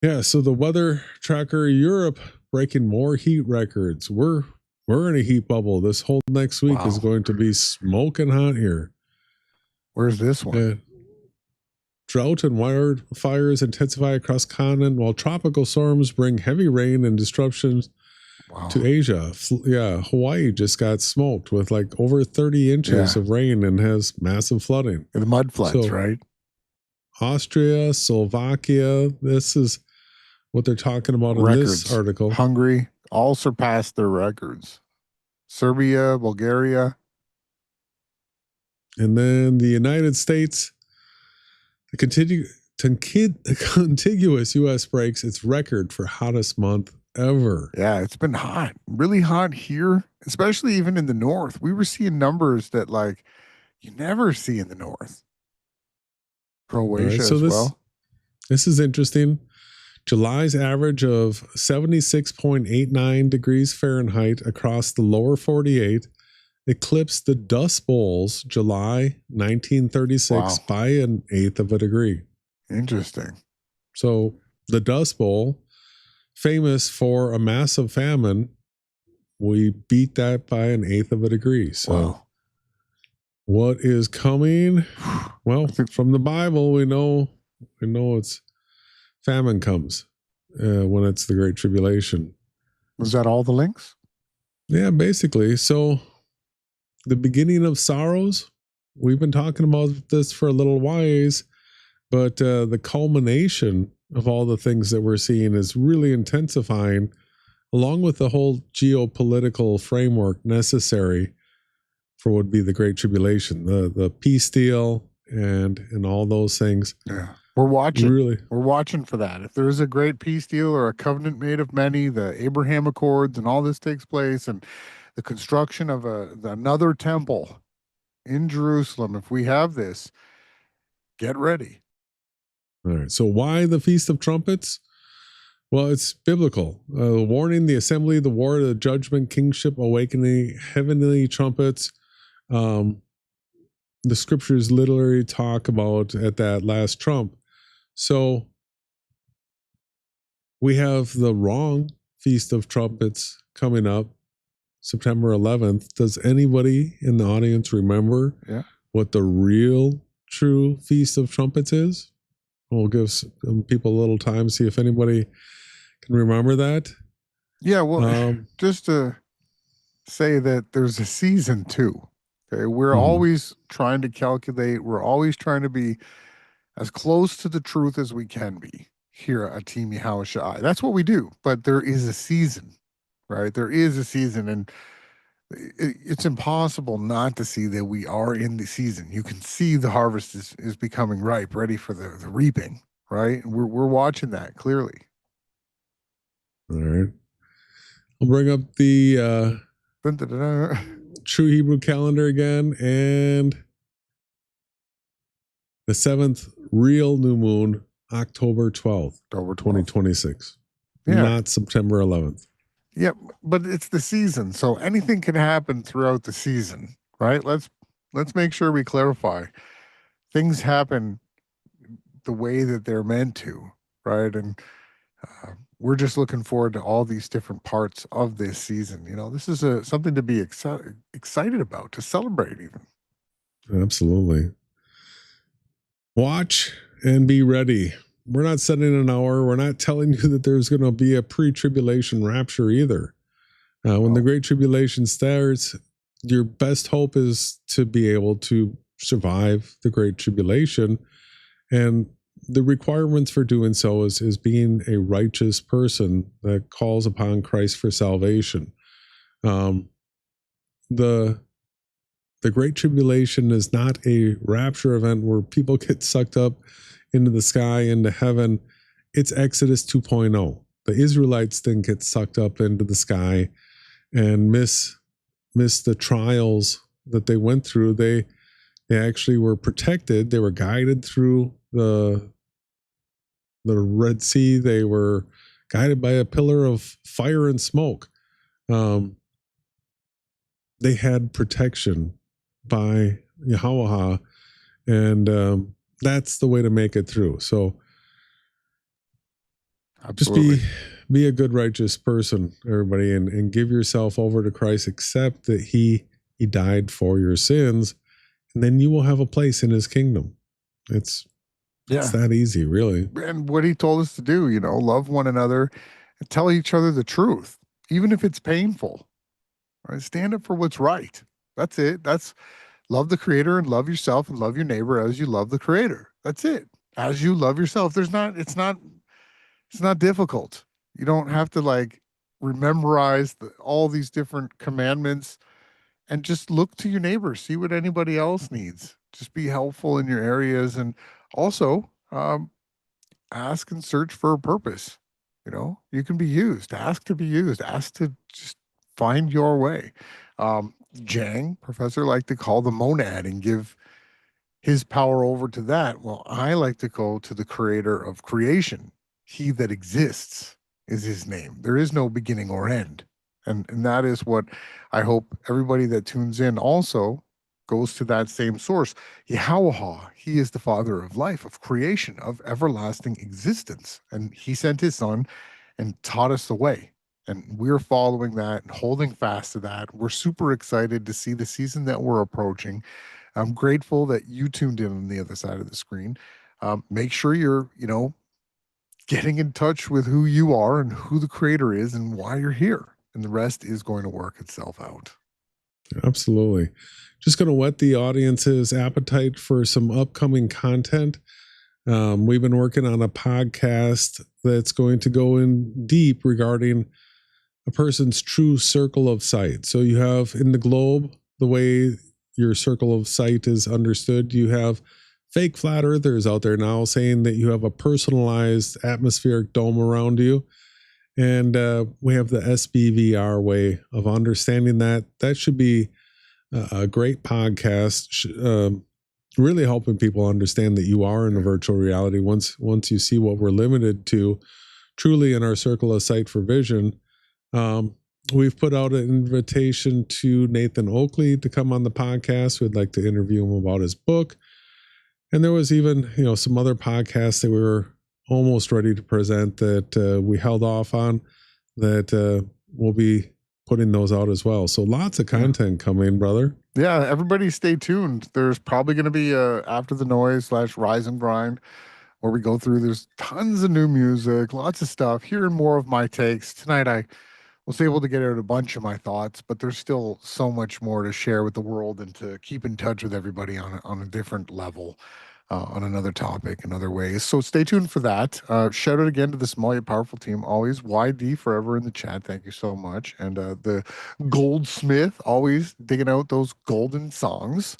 Yeah, so the weather tracker Europe breaking more heat records. We're in a heat bubble. This whole next week is going to be smoking hot here. Where's this one? Drought and wildfires intensify across continent while tropical storms bring heavy rain and disruptions to Asia. Hawaii just got smoked with like over 30 inches of rain and has massive flooding. The mud floods, right? Austria, Slovakia, this is what they're talking about in this article. Hungary all surpassed their records. Serbia, Bulgaria. And then the United States, the contiguous U.S. breaks its record for hottest month ever. Yeah, it's been hot, really hot here, especially even in the north. We were seeing numbers that like you never see in the north. Croatia as well. This is interesting. July's average of 76.89 degrees Fahrenheit across the lower 48 eclipsed the Dust Bowls July 1936 by an eighth of a degree. Interesting. So the Dust Bowl, famous for a massive famine, we beat that by an eighth of a degree. So what is coming? Well, from the Bible, we know it's famine comes when it's the Great Tribulation. Was that all the links? Yeah, basically. So the beginning of sorrows, we've been talking about this for a little while, but the culmination of all the things that we're seeing is really intensifying, along with the whole geopolitical framework necessary for what would be the Great Tribulation, the peace deal and all those things. Yeah. We're watching for that. If there is a great peace deal or a covenant made of many, the Abraham Accords and all this takes place, and the construction of another temple in Jerusalem, if we have this, get ready. All right. So why the Feast of Trumpets? Well, it's biblical. Warning, the assembly, the war, the judgment, kingship, awakening, heavenly trumpets. The scriptures literally talk about at that last trump. So we have the wrong Feast of Trumpets coming up September 11th. Does anybody in the audience remember what the real true Feast of Trumpets is? We'll give some people a little time, see if anybody can remember that. Yeah, well, just to say that there's a season too. Okay, we're always trying to calculate. We're always trying to be as close to the truth as we can be here at Team YaHaWaShai. That's what we do. But there is a season, right? There is a season, and it's impossible not to see that we are in the season. You can see the harvest is becoming ripe, ready for the reaping, right? We're watching that clearly. All right. I'll bring up the True Hebrew calendar again, and the 7th real new moon, October 12th, 2026. Not September 11th. Yeah, but it's the season, so anything can happen throughout the season, right? Let's make sure we clarify. Things happen the way that they're meant to, right? And we're just looking forward to all these different parts of this season. You know, this is something to be excited about, to celebrate even. Absolutely. Watch and be ready. We're not setting an hour. We're not telling you that there's going to be a pre-tribulation rapture either. When the Great Tribulation starts, your best hope is to be able to survive the Great Tribulation. And the requirements for doing so is being a righteous person that calls upon Christ for salvation. The Great Tribulation is not a rapture event where people get sucked up into the sky, into heaven. It's Exodus 2.0. The Israelites didn't get sucked up into the sky and miss the trials that they went through. They actually were protected. They were guided through the Red Sea. They were guided by a pillar of fire and smoke. They had protection by YaHaWaShai, and that's the way to make it through. So Absolutely. Just be a good, righteous person, everybody, and give yourself over to Christ. Accept that He died for your sins, and then you will have a place in His kingdom. It's that easy, really. And what He told us to do, you know, love one another and tell each other the truth, even if it's painful. Right? Stand up for what's right. That's it. That's love the Creator and love yourself and love your neighbor as you love the Creator. That's it. As you love yourself. It's not difficult. You don't have to like rememorize all these different commandments, and just look to your neighbor, see what anybody else needs. Just be helpful in your areas, and also ask and search for a purpose. You know, you can be used. Ask to be used. Ask to just find your way. Jiang, professor, like to call the monad and give his power over to that. Well, I like to go to the Creator of creation. He that exists is His name. There is no beginning or end. And that is what I hope everybody that tunes in also goes to that same source. YaHaWaShaI, he is the father of life, of creation, of everlasting existence. And he sent his son and taught us the way. And we're following that and holding fast to that. We're super excited to see the season that we're approaching. I'm grateful that you tuned in on the other side of the screen. Make sure you're, getting in touch with who you are and who the creator is and why you're here. And the rest is going to work itself out. Absolutely. Just going to whet the audience's appetite for some upcoming content. We've been working on a podcast that's going to go in deep regarding a person's true circle of sight. So you have in the globe, the way your circle of sight is understood, you have fake flat earthers out there now saying that you have a personalized atmospheric dome around you. And we have the SBVR way of understanding that. That should be a great podcast, really helping people understand that you are in a virtual reality. Once you see what we're limited to truly in our circle of sight for vision, we've put out an invitation to Nathan Oakley to come on the podcast. We'd like to interview him about his book. And there was even, some other podcasts that we were almost ready to present that we held off on, that we'll be putting those out as well. So lots of content coming, brother. Yeah, everybody stay tuned. There's probably going to be After the Noise / Rise and Grind, where we go through, there's tons of new music, lots of stuff, hearing more of my takes. Tonight I was able to get out a bunch of my thoughts, but there's still so much more to share with the world and to keep in touch with everybody on a different level, on another topic in other ways. So stay tuned for that. Shout out again to the Small Yet Powerful team. Always YD forever in the chat. Thank you so much. And the Goldsmith, always digging out those golden songs.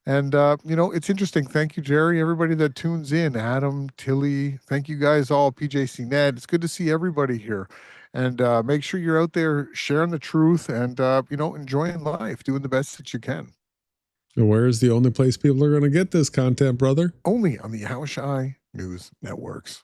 And, it's interesting. Thank you, Jerry. Everybody that tunes in, Adam, Tilly, thank you guys all, PJC Ned. It's good to see everybody here. And make sure you're out there sharing the truth and, enjoying life, doing the best that you can. And where is the only place people are going to get this content, brother? Only on the YaHaWaShai News Networks.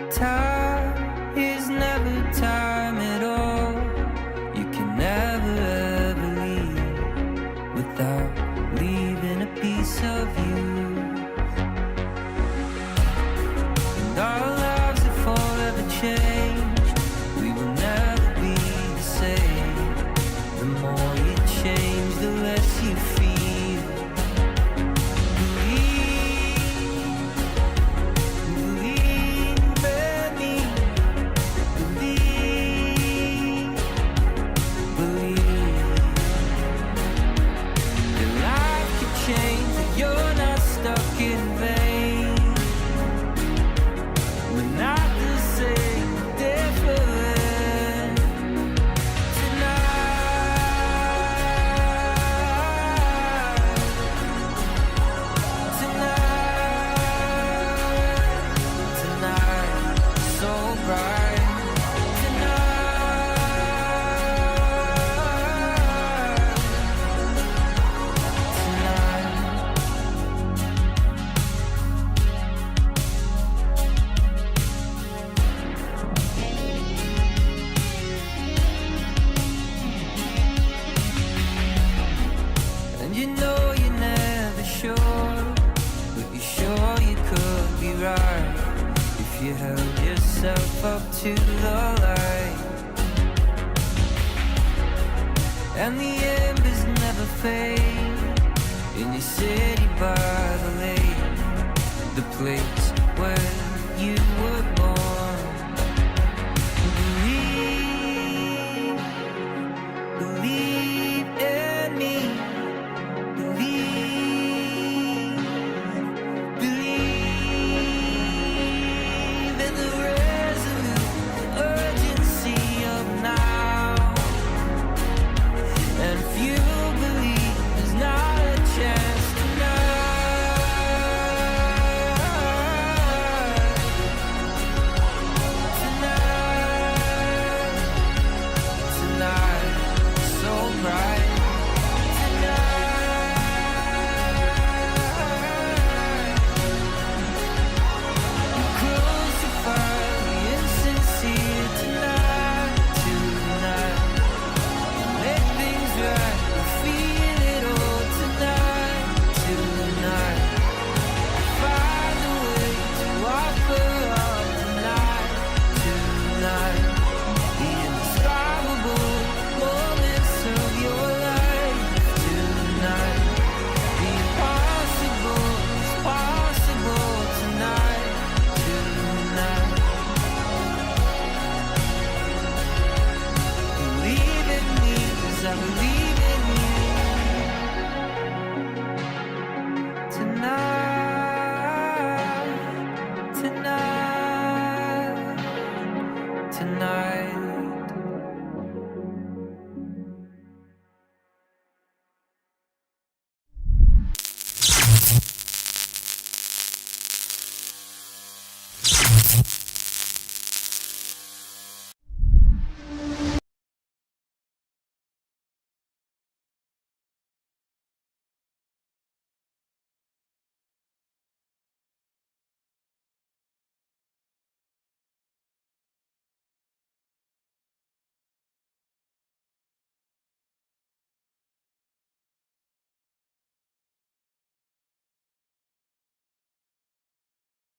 Time is never time at all. You can never ever leave without leaving a piece of you. And our lives are forever changed. We will never be the same. The more you change, the less you feel. Up to the light, and the